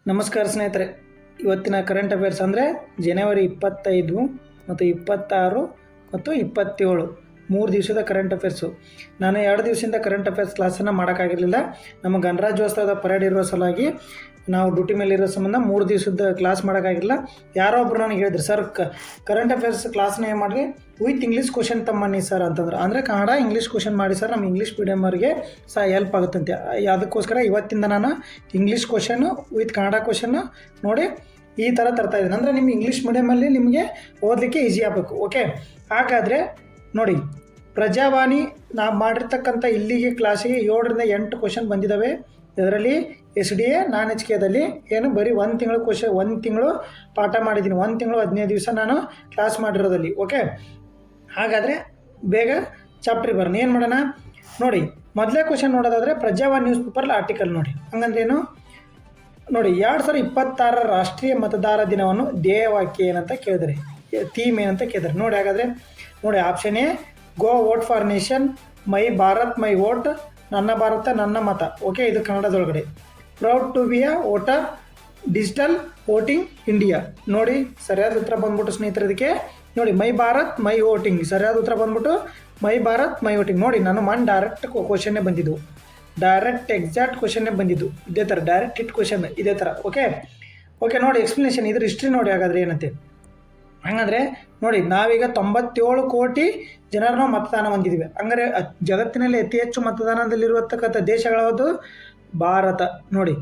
ನಮಸ್ಕಾರ ಸ್ನೇಹಿತರೆ. ಇವತ್ತಿನ ಕರೆಂಟ್ ಅಫೇರ್ಸ್ ಅಂದರೆ ಜನವರಿ 25 ಮತ್ತು 26 ಮತ್ತು 27 3 ದಿವಸದ ಕರೆಂಟ್ ಅಫೇರ್ಸು. ನಾನು 2 ದಿವಸದಿಂದ ಕರೆಂಟ್ ಅಫೇರ್ಸ್ ಕ್ಲಾಸನ್ನು ಮಾಡೋಕ್ಕಾಗಿರಲಿಲ್ಲ. ನಮ್ಮ ಗಣರಾಜ್ಯೋತ್ಸವದ ಪರೇಡ್ ಇರುವ ಸಲುವಾಗಿ ನಾವು ಡ್ಯೂಟಿ ಮೇಲೆ ಇರೋ ಸಂಬಂಧ 3 ದಿವಸದ ಕ್ಲಾಸ್ ಮಾಡೋಕ್ಕಾಗಿಲ್ಲ. ಯಾರೋ ಒಬ್ಬರು ನನಗೆ ಹೇಳಿದ್ರು, ಸರ್ ಕರೆಂಟ್ ಅಫೇರ್ಸ್ ಕ್ಲಾಸ್ನೇ ಮಾಡಿ ವಿತ್ ಇಂಗ್ಲೀಷ್ ಕ್ವಶನ್ ತಮ್ಮನ್ನಿ ಸರ್ ಅಂತಂದ್ರೆ. ಅಂದರೆ ಕನ್ನಡ ಇಂಗ್ಲೀಷ್ ಕ್ವಶನ್ ಮಾಡಿ ಸರ್, ನಮ್ಮ ಇಂಗ್ಲೀಷ್ ಮೀಡಿಯಮವ್ರಿಗೆ ಹೆಲ್ಪ್ ಆಗುತ್ತಂತೆ. ಅದಕ್ಕೋಸ್ಕರ ಇವತ್ತಿಂದ ನಾನು English question with Kannada question ನೋಡಿ ಈ ಥರ ತರ್ತಾ ಇದ್ದೀನಿ. ಅಂದರೆ ನಿಮ್ಮ ಇಂಗ್ಲೀಷ್ ಮೀಡಿಯಮಲ್ಲಿ ನಿಮಗೆ ಓದಲಿಕ್ಕೆ ಈಸಿ ಆಗಬೇಕು. ಓಕೆ, ಹಾಗಾದರೆ ನೋಡಿ, ಪ್ರಜಾವಾಣಿ ನಾವು ಮಾಡಿರ್ತಕ್ಕಂಥ ಇಲ್ಲಿಗೆ ಕ್ಲಾಸಿಗೆ 7ರಿಂದ 8 ಕ್ವಶನ್ ಬಂದಿದ್ದಾವೆ. ಇದರಲ್ಲಿ SDA ನಾನ್ HKದಲ್ಲಿ ಏನು ಬರೀ 1 ತಿಂಗಳು ಪಾಠ ಮಾಡಿದ್ದೀನಿ. 1 ತಿಂಗಳು 15 ದಿವಸ ನಾನು ಕ್ಲಾಸ್ ಮಾಡಿರೋದಲ್ಲಿ. ಓಕೆ, ಹಾಗಾದರೆ ಬೇಗ ಚಾಪ್ಟ್ರಿಗೆ ಬರೋಣ. ಏನು ಮಾಡೋಣ ನೋಡಿ. ಮೊದಲೇ ಕ್ವಶನ್ ನೋಡೋದಾದರೆ ಪ್ರಜಾವಾಣಿ ನ್ಯೂಸ್ ಪೇಪರ್ಲಿ ಆರ್ಟಿಕಲ್ ನೋಡಿ. ಹಂಗಂದ್ರೇನು ನೋಡಿ, 2026 ರಾಷ್ಟ್ರೀಯ ಮತದಾರ ದಿನವನ್ನು ಧ್ಯೇಯವಾಕ್ಯ ಏನಂತ ಕೇಳಿದರೆ, ಥೀಮ್ ಏನಂತ ಕೇಳಿದರೆ ನೋಡಿ. ಹಾಗಾದರೆ ನೋಡಿ, option A go vote for nation, my Bharat my vote, ನನ್ನ ಭಾರತ ನನ್ನ ಮತ. ಓಕೆ, ಇದು ಕನ್ನಡದೊಳಗಡೆ. Proud to be a voter, digital voting India. ನೋಡಿ, ಸರಿಯಾದ ಉತ್ತರ ಬಂದ್ಬಿಟ್ಟು ಸ್ನೇಹಿತರೆ ಇದಕ್ಕೆ ನೋಡಿ, ಮೈ ಭಾರತ್ ಮೈ ವೋಟಿಂಗ್. ಸರಿಯಾದ ಉತ್ತರ ಬಂದ್ಬಿಟ್ಟು ಮೈ ಭಾರತ್ ಮೈ ವೋಟಿಂಗ್. ನೋಡಿ, ನಾನು ಡೈರೆಕ್ಟ್ ಕ್ವಶನ್ನೇ ಬಂದಿದ್ದು, ಡೈರೆಕ್ಟ್ ಎಕ್ಸಾಕ್ಟ್ ಕ್ವಶನ್ನೇ ಬಂದಿದ್ದು ಇದೇ ಥರ, ಡೈರೆಕ್ಟ್ ಹಿಟ್ ಕ್ವಶನ್ ಇದೇ ಥರ. ಓಕೆ ನೋಡಿ, ಎಕ್ಸ್ಪ್ಲನೇಷನ್ ಇದ್ರ ಹಿಸ್ಟ್ರಿ ನೋಡಿ. ಹಾಗಾದರೆ ಏನಂತೆ ಹಂಗಂದರೆ ನೋಡಿ, ನಾವೀಗ 97 ಕೋಟಿ ಜನರನ್ನು ಮತದಾನ ಹೊಂದಿದ್ದೀವಿ. ಹಂಗಾರೆ ಜಗತ್ತಿನಲ್ಲಿ ಅತಿ ಹೆಚ್ಚು ಮತದಾನದಲ್ಲಿರುವತಕ್ಕಂಥ ದೇಶಗಳಾವುದು ಭಾರತ. ನೋಡಿ,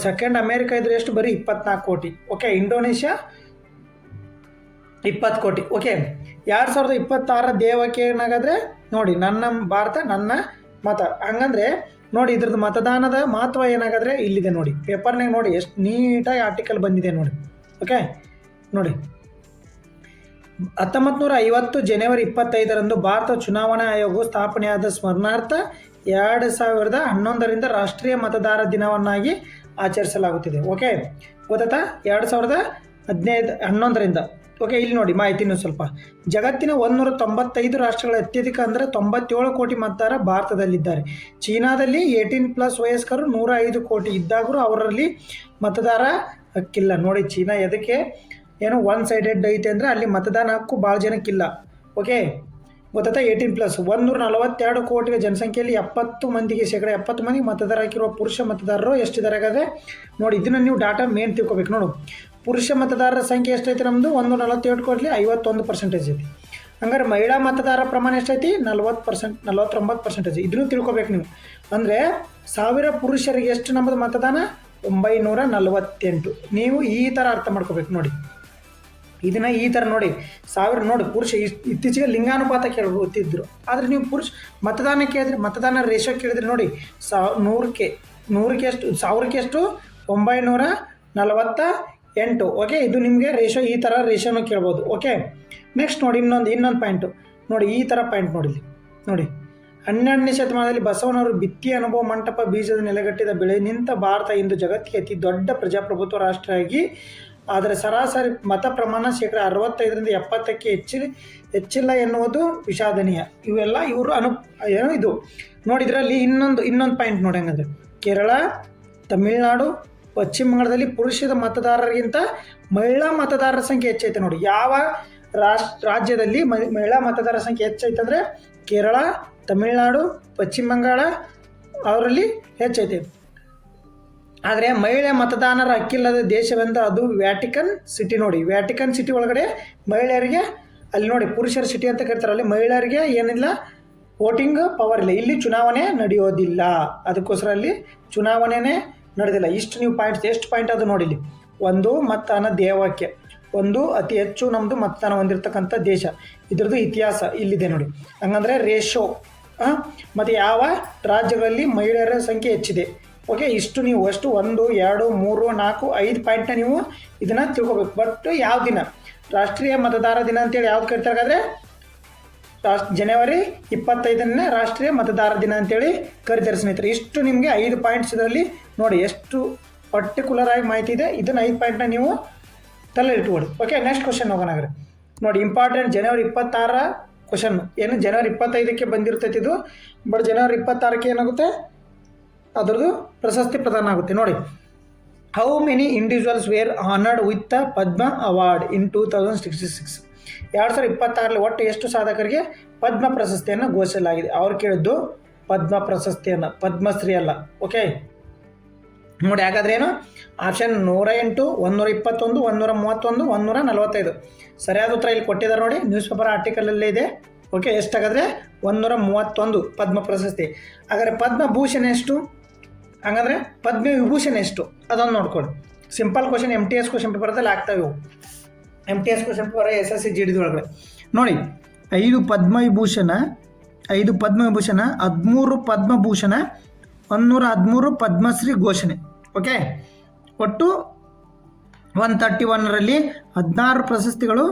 ಸೆಕೆಂಡ್ ಅಮೇರಿಕಾ ಇದ್ರೆ ಎಷ್ಟು, ಬರೀ 24 ಕೋಟಿ. ಓಕೆ, ಇಂಡೋನೇಷ್ಯಾ 20 ಕೋಟಿ. ಓಕೆ, 2026 ಧ್ಯೇಯವಾಕ್ಯ ಏನಾಗಾದರೆ ನೋಡಿ, ನನ್ನ ಭಾರತ ನನ್ನ ಮತ. ಹಂಗಂದರೆ ನೋಡಿ, ಇದ್ರದ್ದು ಮತದಾನದ ಮಹತ್ವ ಏನಾಗಾದರೆ ಇಲ್ಲಿದೆ ನೋಡಿ, ಪೇಪರ್ನಾಗ ನೋಡಿ ಎಷ್ಟು ನೀಟಾಗಿ ಆರ್ಟಿಕಲ್ ಬಂದಿದೆ ನೋಡಿ. ಓಕೆ ನೋಡಿ, 1950 ಜನವರಿ 25ರಂದು ಭಾರತ ಚುನಾವಣಾ ಆಯೋಗವು ಸ್ಥಾಪನೆಯಾದ ಸ್ಮರಣಾರ್ಥ 2011ರಿಂದ ರಾಷ್ಟ್ರೀಯ ಮತದಾರ ದಿನವನ್ನಾಗಿ ಆಚರಿಸಲಾಗುತ್ತಿದೆ. ಓಕೆ, ಗೊತ್ತಾ, 2011ರಿಂದ. ಓಕೆ, ಇಲ್ಲಿ ನೋಡಿ ಮಾಹಿತಿ ಇನ್ನೂ ಸ್ವಲ್ಪ. ಜಗತ್ತಿನ 195 ರಾಷ್ಟ್ರಗಳ ಅತ್ಯಧಿಕ ಅಂದರೆ 97 ಕೋಟಿ ಮತದಾರ ಭಾರತದಲ್ಲಿದ್ದಾರೆ. ಚೀನಾದಲ್ಲಿ 18+ ವಯಸ್ಕರು 105 ಕೋಟಿ ಇದ್ದಾದರೂ ಅವರಲ್ಲಿ ಮತದಾರ ಹಕ್ಕಿಲ್ಲ. ನೋಡಿ, ಚೀನಾ ಎದಕ್ಕೆ ಏನು 1 ಸೈಡೆಡ್ ಐತೆ ಅಂದರೆ ಅಲ್ಲಿ ಮತದಾನ ಹಕ್ಕು ಭಾಳ ಜನಕ್ಕಿಲ್ಲ. ಓಕೆ, ಗೊತ್ತಾ, 18+. 142 ಕೋಟಿ ಜನಸಂಖ್ಯೆಯಲ್ಲಿ 70 ಮಂದಿಗೆ, ಶೇಕಡ 70 ಮಂದಿಗೆ ಮತದಾರ ಹಾಕಿರುವ ಪುರುಷ ಮತದಾರರು ಎಷ್ಟಿದ್ದಾರೆ ಹಾಗಾದರೆ ನೋಡಿ. ಇದನ್ನು ನೀವು ಡಾಟಾ ಮೇನ್ ತಿಳ್ಕೊಬೇಕು. ನೋಡು, ಪುರುಷ ಮತದಾರರ ಸಂಖ್ಯೆ ಎಷ್ಟೈತಿ ನಮ್ಮದು, 147 ಕೋಟಿ 51% ಐತಿ. ಹಂಗಾರೆ ಮಹಿಳಾ ಮತದಾರರ ಪ್ರಮಾಣ ಎಷ್ಟೈತಿ, 40%, 49%. ಇದನ್ನು ತಿಳ್ಕೊಬೇಕು ನೀವು. ಅಂದರೆ 1000 ಪುರುಷರಿಗೆ ಎಷ್ಟು ನಮ್ಮದು ಮತದಾನ, 948. ನೀವು ಈ ಥರ ಅರ್ಥ ಮಾಡ್ಕೋಬೇಕು ನೋಡಿ. ಇದನ್ನು ಈ ಥರ ನೋಡಿ, 1000 ನೋಡಿ, ಪುರುಷ ಇತ್ತೀಚೆಗೆ ಲಿಂಗಾನುಪಾತ ಕೇಳ್ತಿದ್ರು. ಆದರೆ ನೀವು ಪುರುಷ ಮತದಾನ ಕೇಳಿದ್ರೆ, ಮತದಾನ ರೇಷೋ ಕೇಳಿದ್ರೆ ನೋಡಿ, 100ಕ್ಕೆ ಎಷ್ಟು, 1000ಕ್ಕೆ ಎಷ್ಟು, 948. ಓಕೆ, ಇದು ನಿಮಗೆ ರೇಷೋ, ಈ ಥರ ರೇಷೋನು ಕೇಳ್ಬೋದು. ಓಕೆ, ನೆಕ್ಸ್ಟ್ ನೋಡಿ, ಇನ್ನೊಂದು ಪಾಯಿಂಟು ನೋಡಿ, ಈ ಥರ ಪಾಯಿಂಟ್ ನೋಡಿ. 12ನೇ ಶತಮಾನದಲ್ಲಿ ಬಸವನವರು ಭಿತ್ತಿ ಅನುಭವ ಮಂಟಪ ಬೀಜದ ನೆಲೆಗಟ್ಟಿದ ಬೆಳೆ ನಿಂತ ಭಾರತ ಇಂದು ಜಗತ್ತಿಗೆ ಅತಿ ದೊಡ್ಡ ಪ್ರಜಾಪ್ರಭುತ್ವ ರಾಷ್ಟ್ರ ಆಗಿ, ಆದರೆ ಸರಾಸರಿ ಮತ ಪ್ರಮಾಣ ಶೇಕಡ 65ರಿಂದ 70ಕ್ಕೆ ಹೆಚ್ಚಿಲ್ಲ ಎನ್ನುವುದು ವಿಷಾದನೀಯ. ಇವೆಲ್ಲ ಇವರು ಏನೋ ಇದು ನೋಡಿ. ಇದರಲ್ಲಿ ಇನ್ನೊಂದು ಪಾಯಿಂಟ್ ನೋಡಿ. ಹಂಗಂದ್ರೆ ಕೇರಳ, ತಮಿಳುನಾಡು, ಪಶ್ಚಿಮ ಬಂಗಾಳದಲ್ಲಿ ಪುರುಷರ ಮತದಾರರಿಗಿಂತ ಮಹಿಳಾ ಮತದಾರರ ಸಂಖ್ಯೆ ಹೆಚ್ಚೈತೆ ನೋಡಿ. ಯಾವ ರಾಜ್ಯದಲ್ಲಿ ಮಹಿಳಾ ಮತದಾರರ ಸಂಖ್ಯೆ ಹೆಚ್ಚೈತೆ ಅಂದರೆ ಕೇರಳ, ತಮಿಳುನಾಡು, ಪಶ್ಚಿಮ ಬಂಗಾಳ ಅವರಲ್ಲಿ ಹೆಚ್ಚೈತೆ. ಆದರೆ ಮಹಿಳೆ ಮತದಾನರ ಹಕ್ಕಿಲ್ಲದ ದೇಶವೆಂದ ಅದು ವ್ಯಾಟಿಕನ್ ಸಿಟಿ ನೋಡಿ. ವ್ಯಾಟಿಕನ್ ಸಿಟಿ ಒಳಗಡೆ ಮಹಿಳೆಯರಿಗೆ, ಅಲ್ಲಿ ನೋಡಿ ಪುರುಷರ ಸಿಟಿ ಅಂತ ಕರೀತಾರೆ, ಅಲ್ಲಿ ಮಹಿಳೆಯರಿಗೆ ಏನಿಲ್ಲ, ವೋಟಿಂಗ್ ಪವರ್ ಇಲ್ಲ, ಇಲ್ಲಿ ಚುನಾವಣೆ ನಡೆಯೋದಿಲ್ಲ. ಅದಕ್ಕೋಸ್ಕರ ಅಲ್ಲಿ ಚುನಾವಣೆನೇ ನಡೆದಿಲ್ಲ. ಇಷ್ಟು ನೀವು ಪಾಯಿಂಟ್ಸ್, ಎಷ್ಟು ಪಾಯಿಂಟ್ ಅದು ನೋಡಿ. ಇಲ್ಲಿ ಒಂದು ಮತದಾನ ಧ್ಯೇಯವಾಕ್ಯ, ಒಂದು ಅತಿ ಹೆಚ್ಚು ನಮ್ಮದು ಮತದಾನ ಹೊಂದಿರತಕ್ಕಂಥ ದೇಶ, ಇದ್ರದ್ದು ಇತಿಹಾಸ ಇಲ್ಲಿದೆ ನೋಡಿ. ಹಂಗಂದರೆ ರೇಷೋ ಮತ್ತು ಯಾವ ರಾಜ್ಯಗಳಲ್ಲಿ ಮಹಿಳೆಯರ ಸಂಖ್ಯೆ ಹೆಚ್ಚಿದೆ. ಓಕೆ, ಇಷ್ಟು ನೀವು ಅಷ್ಟು 1, 2, 3, 4, 5 ಪಾಯಿಂಟ್ನ ನೀವು ಇದನ್ನು ತಿಳ್ಕೊಬೇಕು. ಬಟ್ ಯಾವ ದಿನ ರಾಷ್ಟ್ರೀಯ ಮತದಾರ ದಿನ ಅಂತೇಳಿ ಯಾವ್ದು ಕರಿತಾರೆ, ಜನವರಿ 25ನೇ ರಾಷ್ಟ್ರೀಯ ಮತದಾರ ದಿನ ಅಂತೇಳಿ ಕರಿತಾರೆ ಸ್ನೇಹಿತರೆ. ಇಷ್ಟು ನಿಮಗೆ 5 ಪಾಯಿಂಟ್ಸ್ ಇದರಲ್ಲಿ ನೋಡಿ, ಎಷ್ಟು ಪರ್ಟಿಕ್ಯುಲರ್ ಆಗಿ ಮಾಹಿತಿ ಇದೆ. ಇದನ್ನು 5 ಪಾಯಿಂಟ್ನ ನೀವು ತಲೆ ಇಟ್ಕೊಳ್ಳಿ. ಓಕೆ, ನೆಕ್ಸ್ಟ್ ಕ್ವಶನ್ ಹೋಗೋಣ. ನೋಡಿ, ಇಂಪಾರ್ಟೆಂಟ್ ಜನವರಿ 26 ಕ್ವಶನ್ ಏನು, ಜನವರಿ 25ಕ್ಕೆ ಬಂದಿರ್ತೈತಿ ಇದು. ಬಟ್ ಜನವರಿ 26ಕ್ಕೆ ಏನಾಗುತ್ತೆ, ಅದರದ್ದು ಪ್ರಶಸ್ತಿ ಪ್ರದಾನ ಆಗುತ್ತೆ ನೋಡಿ. How many individuals were honoured with the Padma award in 2066? 2026ರಲ್ಲಿ ಒಟ್ಟು ಎಷ್ಟು ಸಾಧಕರಿಗೆ ಪದ್ಮ ಪ್ರಶಸ್ತಿಯನ್ನು ಘೋಷಿಸಲಾಗಿದೆ? ಅವ್ರು ಕೇಳಿದ್ದು ಪದ್ಮ ಪ್ರಶಸ್ತಿಯನ್ನು, ಪದ್ಮಶ್ರೀ ಅಲ್ಲ. ಓಕೆ ನೋಡಿ, ಹಾಗಾದ್ರೆ ಏನು ಆಪ್ಷನ್ 108, 121, 131, 145. ಸರಿಯಾದ ಉತ್ತರ ಇಲ್ಲಿ ಕೊಟ್ಟಿದ್ದಾರೆ ನೋಡಿ, ನ್ಯೂಸ್ ಪೇಪರ್ ಆರ್ಟಿಕಲಲ್ಲೇ ಇದೆ. ಓಕೆ, ಎಷ್ಟಾಗಾದರೆ 131 ಪದ್ಮ ಪ್ರಶಸ್ತಿ. ಹಾಗಾದರೆ ಪದ್ಮಭೂಷಣ ಎಷ್ಟು? ಹಾಗಾದರೆ ಪದ್ಮ ವಿಭೂಷಣ ಎಷ್ಟು ಅದನ್ನು ನೋಡ್ಕೊಳ್ಳಿ. ಸಿಂಪಲ್ ಕ್ವಶನ್, MTS ಕ್ವಶನ್ ಪೇಪರ್ದಲ್ಲಿ ಆಗ್ತಾವೆ ಇವು. MTS question paper SSC GD ಒಳಗಡೆ ನೋಡಿ, 5 ಪದ್ಮವಿಭೂಷಣ, 13 ಪದ್ಮಭೂಷಣ, 113 ಪದ್ಮಶ್ರೀ ಘೋಷಣೆ. ಓಕೆ, ಒಟ್ಟು 131ರಲ್ಲಿ 16 ಪ್ರಶಸ್ತಿಗಳು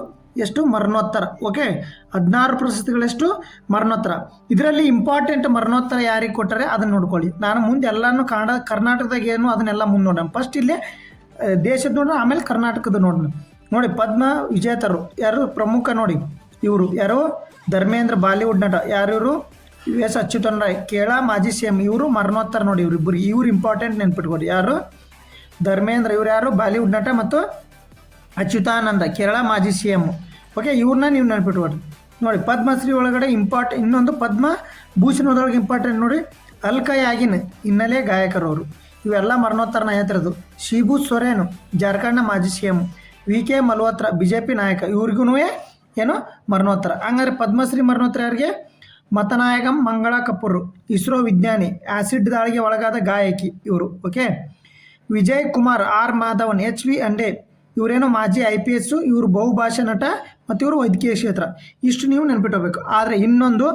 ಎಷ್ಟು? ಮರಣೋತ್ತರ. ಓಕೆ, 16 ಪ್ರಶಸ್ತಿಗಳೆಷ್ಟು? ಮರಣೋತ್ತರ. ಇದರಲ್ಲಿ ಇಂಪಾರ್ಟೆಂಟ್ ಮರಣೋತ್ತರ ಯಾರಿಗೆ ಕೊಟ್ಟರೆ ಅದನ್ನು ನೋಡ್ಕೊಳ್ಳಿ. ನಾನು ಮುಂದೆ ಎಲ್ಲನೂ ಕರ್ನಾಟಕದಾಗ ಏನು ಅದನ್ನೆಲ್ಲ ಮುಂದೆ ನೋಡೋಣ. ಫಸ್ಟ್ ಇಲ್ಲೇ ದೇಶದ ನೋಡೋಣ, ಆಮೇಲೆ ಕರ್ನಾಟಕದ ನೋಡೋಣ. ನೋಡಿ, ಪದ್ಮ ವಿಜೇತರು ಯಾರು ಪ್ರಮುಖ ನೋಡಿ, ಇವರು ಯಾರು? ಧರ್ಮೇಂದ್ರ, ಬಾಲಿವುಡ್ ನಟ. ಯಾರು ಇವರು? US ಅಚ್ಯುತನ್ ರಾಯ್, ಕೇರಳ ಮಾಜಿ CM. ಇವರು ಮರಣೋತ್ತರ ನೋಡಿ, ಇವ್ರು ಇಂಪಾರ್ಟೆಂಟ್ ನೆನ್ಪಿಟ್ಕೊಡಿ. ಯಾರು? ಧರ್ಮೇಂದ್ರ, ಇವ್ರು ಯಾರು? ಬಾಲಿವುಡ್ ನಟ, ಮತ್ತು ಅಚ್ಯುತಾನಂದ, ಕೇರಳ ಮಾಜಿ CM. ಓಕೆ, ಇವ್ರನ್ನ ನೀವು ನೆನ್ಪಿಟ್ಕೊಡಿ. ನೋಡಿ, ಪದ್ಮಶ್ರೀ ಒಳಗಡೆ ಇನ್ನೊಂದು ಪದ್ಮಭೂಷಣದೊಳಗೆ ಇಂಪಾರ್ಟೆಂಟ್ ನೋಡಿ, ಅಲ್ಕಯಾಗಿನ್ ಹಿನ್ನೆಲೆ ಗಾಯಕರವರು. ಇವೆಲ್ಲ ಮರಣೋತ್ತರನ ಹೇಳ್ತಿರೋದು. ಶಿಬು ಸೊರೇನು, ಜಾರ್ಖಂಡ್ನ ಮಾಜಿ CM. VK ಮಲ್ಹೋತ್ರ, BJP ನಾಯಕ. ಇವ್ರಿಗೂ ಏನು ಮರಣೋತ್ತರ. ಹಂಗಾರೆ ಪದ್ಮಶ್ರೀ ಮರಣೋತ್ತರ ಯಾರಿಗೆ? ಮತನಾಯಕಂ ಮಂಗಳಾ ಕಪೂರ್, ಇಸ್ರೋ ವಿಜ್ಞಾನಿ, ಆಸಿಡ್ ದಾಳಿಗೆ ಒಳಗಾದ ಗಾಯಕಿ ಇವರು. Okay, Vijay Kumar, R Madhavan, HV ಅಂಡೆ, ಇವರೇನು ಮಾಜಿ IPS. ಇವರು ಬಹುಭಾಷಾ ನಟ ಮತ್ತು ಇವರು ವೈದ್ಯಕೀಯ ಕ್ಷೇತ್ರ. ಇಷ್ಟು ನೀವು ನೆನ್ಪಿಟ್ಕೋಬೇಕು. ಆದರೆ ಇನ್ನೊಂದು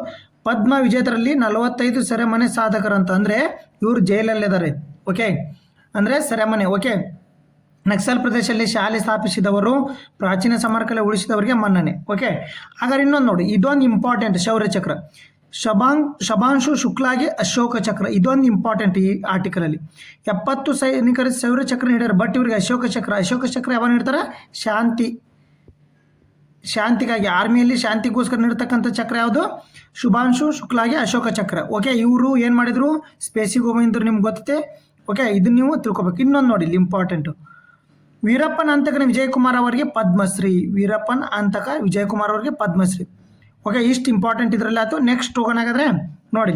ಪದ್ಮ ವಿಜೇತರಲ್ಲಿ 45 ಸೆರೆಮನೆ ಸಾಧಕರಂತ, ಅಂದರೆ ಇವರು ಜೈಲಲ್ಲಿದ್ದಾರೆ. ಓಕೆ, ಅಂದರೆ ಸೆರೆಮನೆ. ಓಕೆ, ನಕ್ಸಲ್ ಪ್ರದೇಶದಲ್ಲಿ ಶಾಲೆ ಸ್ಥಾಪಿಸಿದವರು, ಪ್ರಾಚೀನ ಸಮರಕಲೆ ಉಳಿಸಿದವರಿಗೆ ಮನ್ನಣೆ. ಓಕೆ, ಹಾಗಾದ್ರೆ ಇನ್ನೊಂದು ನೋಡಿ, ಇದೊಂದು ಇಂಪಾರ್ಟೆಂಟ್, ಶೌರ್ಯ ಚಕ್ರ. ಶಭಾಂಶು ಶುಕ್ಲಾಗೆ ಅಶೋಕ ಚಕ್ರ, ಇದೊಂದು ಇಂಪಾರ್ಟೆಂಟ್ ಈ ಆರ್ಟಿಕಲಲ್ಲಿ. 70 ಸೈನಿಕರ ಶೌರ್ಯ ಚಕ್ರ ನೀಡ್ಯಾರ, ಬಟ್ ಇವರಿಗೆ ಅಶೋಕ ಚಕ್ರ ಯಾವಾಗ ನೀಡ್ತಾರೆ? ಶಾಂತಿಗಾಗಿ, ಆರ್ಮಿಯಲ್ಲಿ ಶಾಂತಿಗೋಸ್ಕರ ನೀಡ್ತಕ್ಕಂಥ ಚಕ್ರ ಯಾವುದು? ಶುಭಾಂಶು ಶುಕ್ಲಾಗೆ ಅಶೋಕ ಚಕ್ರ. ಓಕೆ, ಇವರು ಏನು ಮಾಡಿದರು? ಸ್ಪೇಸಿಗೆ ಹೋಗಿದ್ರು, ನಿಮ್ಗೆ ಗೊತ್ತೈತೆ. ಓಕೆ, ಇದನ್ನು ನೀವು ತಿಳ್ಕೊಬೇಕು. ಇನ್ನೊಂದು ನೋಡಿ, ಇಲ್ಲಿ ಇಂಪಾರ್ಟೆಂಟು, ವೀರಪ್ಪನ್ ಅಂತಕನ ವಿಜಯಕುಮಾರ್ ಅವರಿಗೆ ಪದ್ಮಶ್ರೀ. ವೀರಪ್ಪನ್ ಅಂತಕ ವಿಜಯಕುಮಾರ್ ಅವರಿಗೆ ಪದ್ಮಶ್ರೀ. ಓಕೆ, ಇಷ್ಟು ಇಂಪಾರ್ಟೆಂಟ್ ಇದರಲ್ಲಿ ಆಯಿತು. ನೆಕ್ಸ್ಟ್ ಹೋಗೋಣ. ಹಾಗಾದರೆ ನೋಡಿ,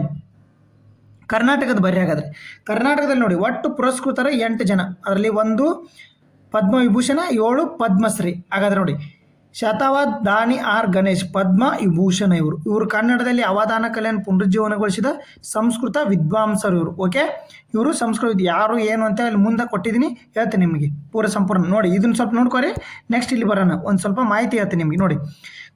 ಕರ್ನಾಟಕದ ಬರೀ. ಹಾಗಾದರೆ ಕರ್ನಾಟಕದಲ್ಲಿ ನೋಡಿ, ಒಟ್ಟು ಪುರಸ್ಕೃತರ 8 ಜನ. ಅದರಲ್ಲಿ 1 ಪದ್ಮವಿಭೂಷಣ, 7 ಪದ್ಮಶ್ರೀ. ಹಾಗಾದರೆ ನೋಡಿ, ಶತಾವಧಾನಿ R ಗಣೇಶ್ ಪದ್ಮ ವಿಭೂಷಣ. ಇವರು ಕನ್ನಡದಲ್ಲಿ ಅವಧಾನ ಕಲೆಯನ್ನು ಪುನರುಜ್ಜೀವನಗೊಳಿಸಿದ ಸಂಸ್ಕೃತ ವಿದ್ವಾಂಸರು ಇವರು. ಓಕೆ, ಇವರು ಸಂಸ್ಕೃತ ಯಾರು ಏನು ಅಂತ ಅಲ್ಲಿ ಮುಂದೆ ಕೊಟ್ಟಿದ್ದೀನಿ, ಹೇಳ್ತೀನಿ ನಿಮಗೆ ಪೂರ ಸಂಪೂರ್ಣ. ನೋಡಿ, ಇದನ್ನು ಸ್ವಲ್ಪ ನೋಡ್ಕೊರಿ. ನೆಕ್ಸ್ಟ್ ಇಲ್ಲಿ ಬರೋಣ, ಒಂದು ಸ್ವಲ್ಪ ಮಾಹಿತಿ ಹೇಳ್ತೀನಿ ನಿಮಗೆ. ನೋಡಿ,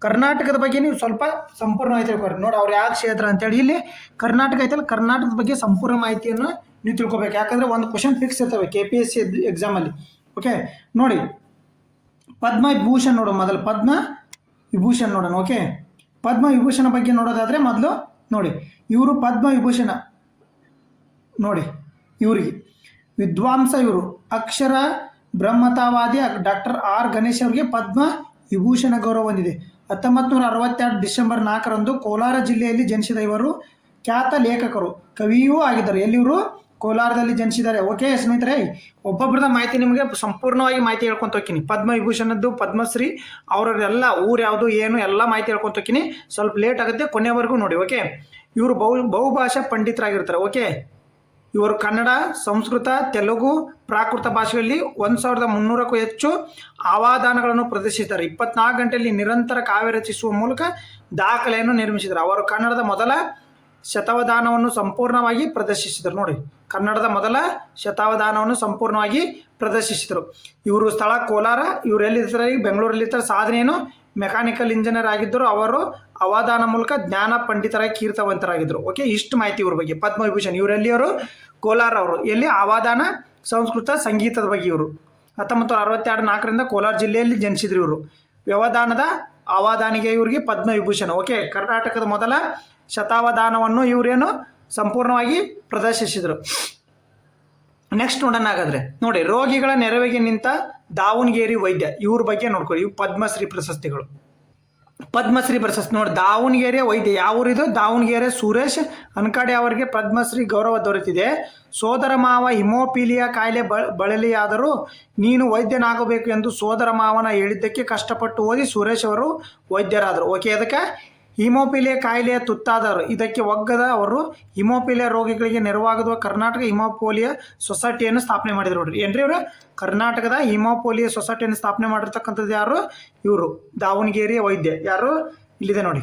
ಕರ್ನಾಟಕದ ಬಗ್ಗೆ ನೀವು ಸ್ವಲ್ಪ ಸಂಪೂರ್ಣ ಮಾಹಿತಿ ತಿಳ್ಕೊರಿ. ನೋಡಿ, ಅವ್ರು ಯಾವ ಕ್ಷೇತ್ರ ಅಂತೇಳಿ ಇಲ್ಲಿ ಕರ್ನಾಟಕ ಐತಲ್ಲ, ಕರ್ನಾಟಕದ ಬಗ್ಗೆ ಸಂಪೂರ್ಣ ಮಾಹಿತಿಯನ್ನು ನೀವು ತಿಳ್ಕೊಬೇಕು. ಯಾಕಂದರೆ ಒಂದು ಕ್ವಶನ್ ಫಿಕ್ಸ್ ಇರ್ತವೆ KPSC ಎಕ್ಸಾಮಲ್ಲಿ. ಓಕೆ, ನೋಡಿ, ಪದ್ಮವಿಭೂಷಣ್ ನೋಡೋಣ ಮೊದಲು. ಪದ್ಮವಿಭೂಷಣ್ ನೋಡೋಣ. ಓಕೆ, ಪದ್ಮವಿಭೂಷಣ ಬಗ್ಗೆ ನೋಡೋದಾದರೆ ಮೊದಲು ನೋಡಿ, ಇವರು ಪದ್ಮವಿಭೂಷಣ ನೋಡಿ, ಇವರಿಗೆ ವಿದ್ವಾಂಸ, ಇವರು ಅಕ್ಷರ ಬ್ರಹ್ಮತಾವಾದಿ ಡಾಕ್ಟರ್ R ಗಣೇಶ್ ಅವರಿಗೆ ಪದ್ಮ ವಿಭೂಷಣ ಗೌರವ ಹೊಂದಿದೆ. 1962 ಡಿಸೆಂಬರ್ 4ರಂದು ಕೋಲಾರ ಜಿಲ್ಲೆಯಲ್ಲಿ ಜನಿಸಿದ ಇವರು ಖ್ಯಾತ ಲೇಖಕರು, ಕವಿಯೂ ಆಗಿದ್ದಾರೆ. ಎಲ್ಲಿವರು? ಕೋಲಾರದಲ್ಲಿ ಜನಿಸಿದ್ದಾರೆ. ಓಕೆ ಸ್ನೇಹಿತರೆ, ಒಬ್ಬೊಬ್ಬರದ ಮಾಹಿತಿ ನಿಮಗೆ ಸಂಪೂರ್ಣವಾಗಿ ಮಾಹಿತಿ ಹೇಳ್ಕೊಂತ ಹೋಗ್ತೀನಿ. ಪದ್ಮವಿಭೂಷಣದ್ದು, ಪದ್ಮಶ್ರೀ ಅವರೆಲ್ಲ ಊರು ಯಾವುದು ಏನು ಎಲ್ಲ ಮಾಹಿತಿ ಹೇಳ್ಕೊಂತ ಹೋಗ್ತೀನಿ. ಸ್ವಲ್ಪ ಲೇಟ್ ಆಗುತ್ತೆ, ಕೊನೆವರೆಗೂ ನೋಡಿ. ಓಕೆ, ಇವರು ಬಹುಭಾಷಾ ಪಂಡಿತರಾಗಿರ್ತಾರೆ. ಓಕೆ, ಇವರು ಕನ್ನಡ, ಸಂಸ್ಕೃತ, ತೆಲುಗು, ಪ್ರಾಕೃತ ಭಾಷೆಯಲ್ಲಿ 1300ಕ್ಕೂ ಹೆಚ್ಚು ಅವಧಾನಗಳನ್ನು ಪ್ರದರ್ಶಿಸಿದ್ದಾರೆ. 24 ಗಂಟೆಯಲ್ಲಿ ನಿರಂತರ ಕಾವ್ಯ ರಚಿಸುವ ಮೂಲಕ ದಾಖಲೆಯನ್ನು ನಿರ್ಮಿಸಿದರು. ಅವರು ಕನ್ನಡದ ಮೊದಲ ಶತಾವಧಾನವನ್ನು ಸಂಪೂರ್ಣವಾಗಿ ಪ್ರದರ್ಶಿಸಿದರು. ನೋಡಿ, ಕನ್ನಡದ ಮೊದಲ ಶತಾವಧಾನವನ್ನು ಸಂಪೂರ್ಣವಾಗಿ ಪ್ರದರ್ಶಿಸಿದರು. ಇವರು ಸ್ಥಳ ಕೋಲಾರ. ಇವರು ಎಲ್ಲಿರ್ತಾರೆ? ಬೆಂಗಳೂರಲ್ಲಿರ್ತಾರೆ. ಸಾಧನೆಯನ್ನು ಮೆಕ್ಯಾನಿಕಲ್ ಇಂಜಿನಿಯರ್ ಆಗಿದ್ದರು. ಅವರು ಅವಧಾನ ಮೂಲಕ ಜ್ಞಾನ ಪಂಡಿತರಾಗಿ ಕೀರ್ತವಂತರಾಗಿದ್ದರು. ಓಕೆ, ಇಷ್ಟು ಮಾಹಿತಿ ಇವ್ರ ಬಗ್ಗೆ. ಪದ್ಮವಿಭೂಷಣ್ ಇವರೆಲ್ಲಿಯವರು? ಕೋಲಾರ ಅವರು. ಎಲ್ಲಿ? ಅವಧಾನ, ಸಂಸ್ಕೃತ, ಸಂಗೀತದ ಬಗ್ಗೆ ಇವರು 1962-4ರಿಂದ ಕೋಲಾರ ಜಿಲ್ಲೆಯಲ್ಲಿ ಜನಿಸಿದ್ರು. ಇವರು ವ್ಯವಧಾನದ ಅವಧಾನಿಗೆ ಇವರಿಗೆ ಪದ್ಮವಿಭೂಷಣ. ಓಕೆ, ಕರ್ನಾಟಕದ ಮೊದಲ ಶತಾವಧಾನವನ್ನು ಇವರೇನು ಸಂಪೂರ್ಣವಾಗಿ ಪ್ರದರ್ಶಿಸಿದರು. ನೆಕ್ಸ್ಟ್ ನೋಡೋಣ. ಹಾಗಾದರೆ ನೋಡಿ, ರೋಗಿಗಳ ನೆರವಿಗೆ ನಿಂತ ದಾವಣಗೆರೆ ವೈದ್ಯ, ಇವ್ರ ಬಗ್ಗೆ ನೋಡ್ಕೊಳ್ಳಿ. ಇವು ಪದ್ಮಶ್ರೀ ಪ್ರಶಸ್ತಿಗಳು. ಪದ್ಮಶ್ರೀ ಪ್ರಶಸ್ತಿ ನೋಡಿ, ದಾವಣಗೆರೆ ವೈದ್ಯ, ಯಾವ ಊರಿದು? ದಾವಣಗೆರೆ ಸುರೇಶ್ ಅನ್ಕಾಡೆ ಅವರಿಗೆ ಪದ್ಮಶ್ರೀ ಗೌರವ ದೊರೆತಿದೆ. ಸೋದರ ಮಾವ ಹಿಮೋಫಿಲಿಯಾ ಕಾಯಿಲೆ ಬಳಲಿಯಾದರೂ ನೀನು ವೈದ್ಯನಾಗಬೇಕು ಎಂದು ಸೋದರ ಮಾವನ ಹೇಳಿದ್ದಕ್ಕೆ ಕಷ್ಟಪಟ್ಟು ಓದಿ ಸುರೇಶ್ ಅವರು ವೈದ್ಯರಾದರು. ಓಕೆ, ಅದಕ್ಕೆ ಹಿಮೋಫಿಲಿಯಾ ಕಾಯಿಲೆಯ ತುತ್ತಾದರು. ಇದಕ್ಕೆ ಒಗ್ಗದ ಅವರು ಹಿಮೋಫಿಲಿಯಾ ರೋಗಿಗಳಿಗೆ ನೆರವಾಗುವ ಕರ್ನಾಟಕ ಹಿಮೋಫಿಲಿಯಾ ಸೊಸೈಟಿಯನ್ನು ಸ್ಥಾಪನೆ ಮಾಡಿದ್ರು. ನೋಡ್ರಿ, ಏನ್ರಿ ಇವರು ಕರ್ನಾಟಕದ ಹಿಮೋಫಿಲಿಯಾ ಸೊಸೈಟಿಯನ್ನು ಸ್ಥಾಪನೆ ಮಾಡಿರ್ತಕ್ಕಂಥದ್ದು ಯಾರು? ಇವರು ದಾವಣಗೆರೆಯ ವೈದ್ಯ. ಯಾರು? ಇಲ್ಲಿದೆ ನೋಡಿ,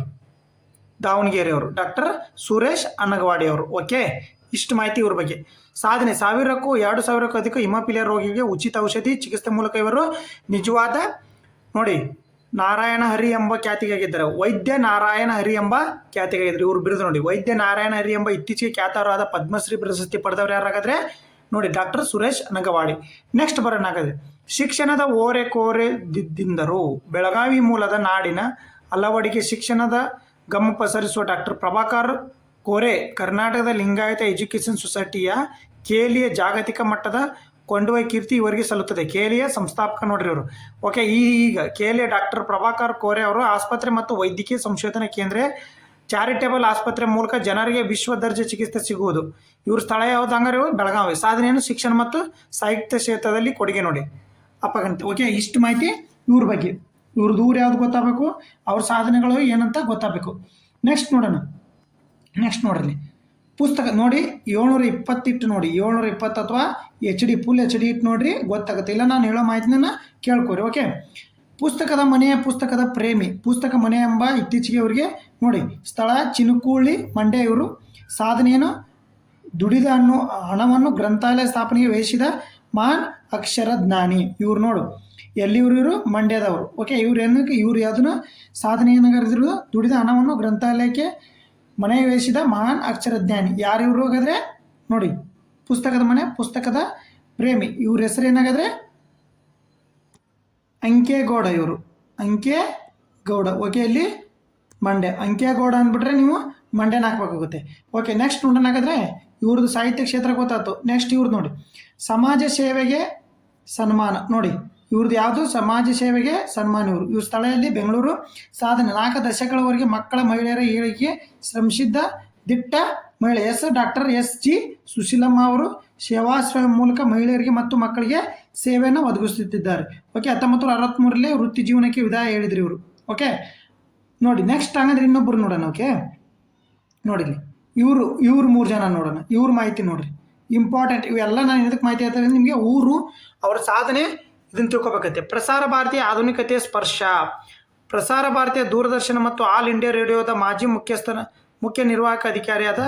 ದಾವಣಗೆರೆಯವರು ಡಾಕ್ಟರ್ ಸುರೇಶ್ ಅನಗವಾಡಿ ಅವರು. ಓಕೆ, ಇಷ್ಟು ಮಾಹಿತಿ ಇವ್ರ ಬಗ್ಗೆ. ಸಾಧನೆ 2,000ಕ್ಕೂ ಅಧಿಕ ಹಿಮೋಫಿಲಿಯಾ ರೋಗಿಗೆ ಉಚಿತ ಔಷಧಿ ಚಿಕಿತ್ಸೆ ಮೂಲಕ ಇವರು ನಿಜವಾದ ನೋಡಿ ನಾರಾಯಣ ಹರಿ ಎಂಬ ಖ್ಯಾತಿಗಾಗಿದ್ದಾರೆ. ವೈದ್ಯ ನಾರಾಯಣ ಹರಿ ಎಂಬ ಖ್ಯಾತಿಗಾಗಿದ್ದಾರೆ. ಇವರು ಬಿರುದು ನೋಡಿ, ವೈದ್ಯ ನಾರಾಯಣ ಹರಿ ಎಂಬ ಇತ್ತೀಚೆಗೆ ಖ್ಯಾತರಾದ ಪದ್ಮಶ್ರೀ ಪ್ರಶಸ್ತಿ ಪಡೆದವರು ಯಾರಾಗಾದ್ರೆ ನೋಡಿ, ಡಾಕ್ಟರ್ ಸುರೇಶ್ ಅನಗವಾಡಿ. ನೆಕ್ಸ್ಟ್ ಬರೋಣ ಹಾಗಾದ್ರೆ, ಶಿಕ್ಷಣದ ಓರೆಕೋರೆದಿದ್ದರು. ಬೆಳಗಾವಿ ಮೂಲದ ನಾಡಿನ ಹಲವಡಿಗೆ ಶಿಕ್ಷಣದ ಗಮನ ಪಸರಿಸುವ ಡಾಕ್ಟರ್ ಪ್ರಭಾಕರ್ ಕೋರೆ ಕರ್ನಾಟಕದ ಲಿಂಗಾಯತ ಎಜುಕೇಷನ್ ಸೊಸೈಟಿಯ ಕೇಲಿಯ ಜಾಗತಿಕ ಮಟ್ಟದ ಕೊಂಡೊಯ್ಯುವ ಕೀರ್ತಿ ಇವರಿಗೆ ಸಲ್ಲುತ್ತದೆ. ಕೇಲಿಯ ಸಂಸ್ಥಾಪಕ ನೋಡ್ರಿ ಇವರು. ಓಕೆ, ಈಗ ಕೇಲಿಯ ಡಾಕ್ಟರ್ ಪ್ರಭಾಕರ್ ಕೋರೆ ಅವರು ಆಸ್ಪತ್ರೆ ಮತ್ತು ವೈದ್ಯಕೀಯ ಸಂಶೋಧನಾ ಕೇಂದ್ರ ಚಾರಿಟೇಬಲ್ ಆಸ್ಪತ್ರೆ ಮೂಲಕ ಜನರಿಗೆ ವಿಶ್ವ ದರ್ಜೆ ಚಿಕಿತ್ಸೆ ಸಿಗುವುದು. ಇವ್ರ ಸ್ಥಳ ಯಾವ್ದು ಹಂಗಾರೆ? ಬೆಳಗಾವಿ. ಸಾಧನೆಯನ್ನು ಶಿಕ್ಷಣ ಮತ್ತು ಸಾಹಿತ್ಯ ಕ್ಷೇತ್ರದಲ್ಲಿ ಕೊಡುಗೆ ನೋಡಿ ಅಪ್ಪಗಂತೆ. ಓಕೆ, ಇಷ್ಟು ಮಾಹಿತಿ ಇವ್ರ ಬಗ್ಗೆ. ಇವ್ರ ದೂರ ಯಾವ್ದು ಗೊತ್ತಾಗಬೇಕು, ಅವ್ರ ಸಾಧನೆಗಳು ಏನಂತ ಗೊತ್ತಾಗಬೇಕು. ನೆಕ್ಸ್ಟ್ ನೋಡ್ರಿ ಪುಸ್ತಕ ನೋಡಿ, 720 ಇಟ್ಟು ನೋಡಿ, 720 ಅಥವಾ HD ಫುಲ್ HD ಇಟ್ಟು ನೋಡ್ರಿ, ಗೊತ್ತಾಗುತ್ತೆ. ಇಲ್ಲ ನಾನು ಹೇಳೋ ಮಾಹಿತಿನ ಕೇಳ್ಕೊರಿ. ಓಕೆ, ಪುಸ್ತಕದ ಪ್ರೇಮಿ, ಪುಸ್ತಕ ಮನೆ ಎಂಬ ಇತ್ತೀಚೆಗೆ ಇವರಿಗೆ ನೋಡಿ ಸ್ಥಳ ಚಿನುಕುಳಿ ಮಂಡ್ಯ. ಇವರು ಸಾಧನೆಯನ್ನು ದುಡಿದ ಹಣವನ್ನು ಗ್ರಂಥಾಲಯ ಸ್ಥಾಪನೆಗೆ ವಹಿಸಿದ ಮಹಾನ್ ಅಕ್ಷರ ಜ್ಞಾನಿ. ಇವ್ರು ನೋಡು ಎಲ್ಲಿ ಇವರು ಮಂಡ್ಯದವರು. ಓಕೆ, ಇವ್ರು ಯಾವುದನ್ನು ಸಾಧನೆ ಏನಾಗಿದ್ರು? ದುಡಿದ ಹಣವನ್ನು ಗ್ರಂಥಾಲಯಕ್ಕೆ ಮನೆಗೆ ವಹಿಸಿದ ಮಹಾನ್ ಅಕ್ಷರಜ್ಞಾನಿ. ಯಾರು ಇವರು ಹಾಗಾದ್ರೆ? ನೋಡಿ, ಪುಸ್ತಕದ ಪ್ರೇಮಿ. ಇವ್ರ ಹೆಸರು ಏನಾಗಾದ್ರೆ ಅಂಕೇಗೌಡ. ಇವರು ಅಂಕೇಗೌಡ. ಓಕೆ, ಇಲ್ಲಿ ಮಂಡ್ಯ. ಅಂಕೇಗೌಡ ಅಂದ್ಬಿಟ್ರೆ ನೀವು ಮಂಡ್ಯನ ಹಾಕ್ಬೇಕಾಗುತ್ತೆ. ಓಕೆ, ನೆಕ್ಸ್ಟ್ ನೋಡೋಣ ಹಾಗಾದ್ರೆ ಇವ್ರದ್ದು ಸಾಹಿತ್ಯ ಕ್ಷೇತ್ರ ಗೊತ್ತಾಯ್ತು. ನೆಕ್ಸ್ಟ್ ಇವ್ರದ್ದು ನೋಡಿ, ಸಮಾಜ ಸೇವೆಗೆ ಸನ್ಮಾನ. ನೋಡಿ, ಇವ್ರದ್ದು ಯಾವುದು? ಸಮಾಜ ಸೇವೆಗೆ ಸನ್ಮಾನ. ಇವ್ರ ಸ್ಥಳದಲ್ಲಿ ಬೆಂಗಳೂರು. ಸಾಧನೆ 4 ದಶಕಗಳವರೆಗೆ ಮಕ್ಕಳ ಮಹಿಳೆಯರ ಏಳಿಗೆಗೆ ಶ್ರಮಿಸಿದ್ದ ದಿಟ್ಟ ಮಹಿಳೆ. ಡಾಕ್ಟರ್ SG ಸುಶೀಲಮ್ಮ ಅವರು ಸೇವಾಶ್ರಯ ಮೂಲಕ ಮಹಿಳೆಯರಿಗೆ ಮತ್ತು ಮಕ್ಕಳಿಗೆ ಸೇವೆಯನ್ನು ಒದಗಿಸುತ್ತಿದ್ದಾರೆ. ಓಕೆ, 1963ರಲ್ಲಿ ವೃತ್ತಿ ಜೀವನಕ್ಕೆ ವಿದಾಯ ಹೇಳಿದ್ರು ಇವರು. ಓಕೆ, ನೋಡಿ ನೆಕ್ಸ್ಟ್ ಹಂಗಂದ್ರೆ ಇನ್ನೊಬ್ಬರು ನೋಡೋಣ. ಓಕೆ, ನೋಡಿಲಿ ಇವರು 3 ಜನ ನೋಡೋಣ. ಇವ್ರ ಮಾಹಿತಿ ನೋಡ್ರಿ, ಇಂಪಾರ್ಟೆಂಟ್. ಇವೆಲ್ಲ ನಾನು ಇದಕ್ಕೆ ಮಾಹಿತಿ ಹೇಳ್ತಾರೆ ನಿಮಗೆ. ಊರು, ಅವರ ಸಾಧನೆ, ಇದನ್ನು ತಿಳ್ಕೊಬೇಕೈತೆ. ಪ್ರಸಾರ ಭಾರತೀಯ ಆಧುನಿಕತೆಯ ಸ್ಪರ್ಶ. ಪ್ರಸಾರ ಭಾರತೀಯ ದೂರದರ್ಶನ ಮತ್ತು ಆಲ್ ಇಂಡಿಯಾ ರೇಡಿಯೋದ ಮಾಜಿ ಮುಖ್ಯ ನಿರ್ವಾಹಕ ಅಧಿಕಾರಿಯಾದ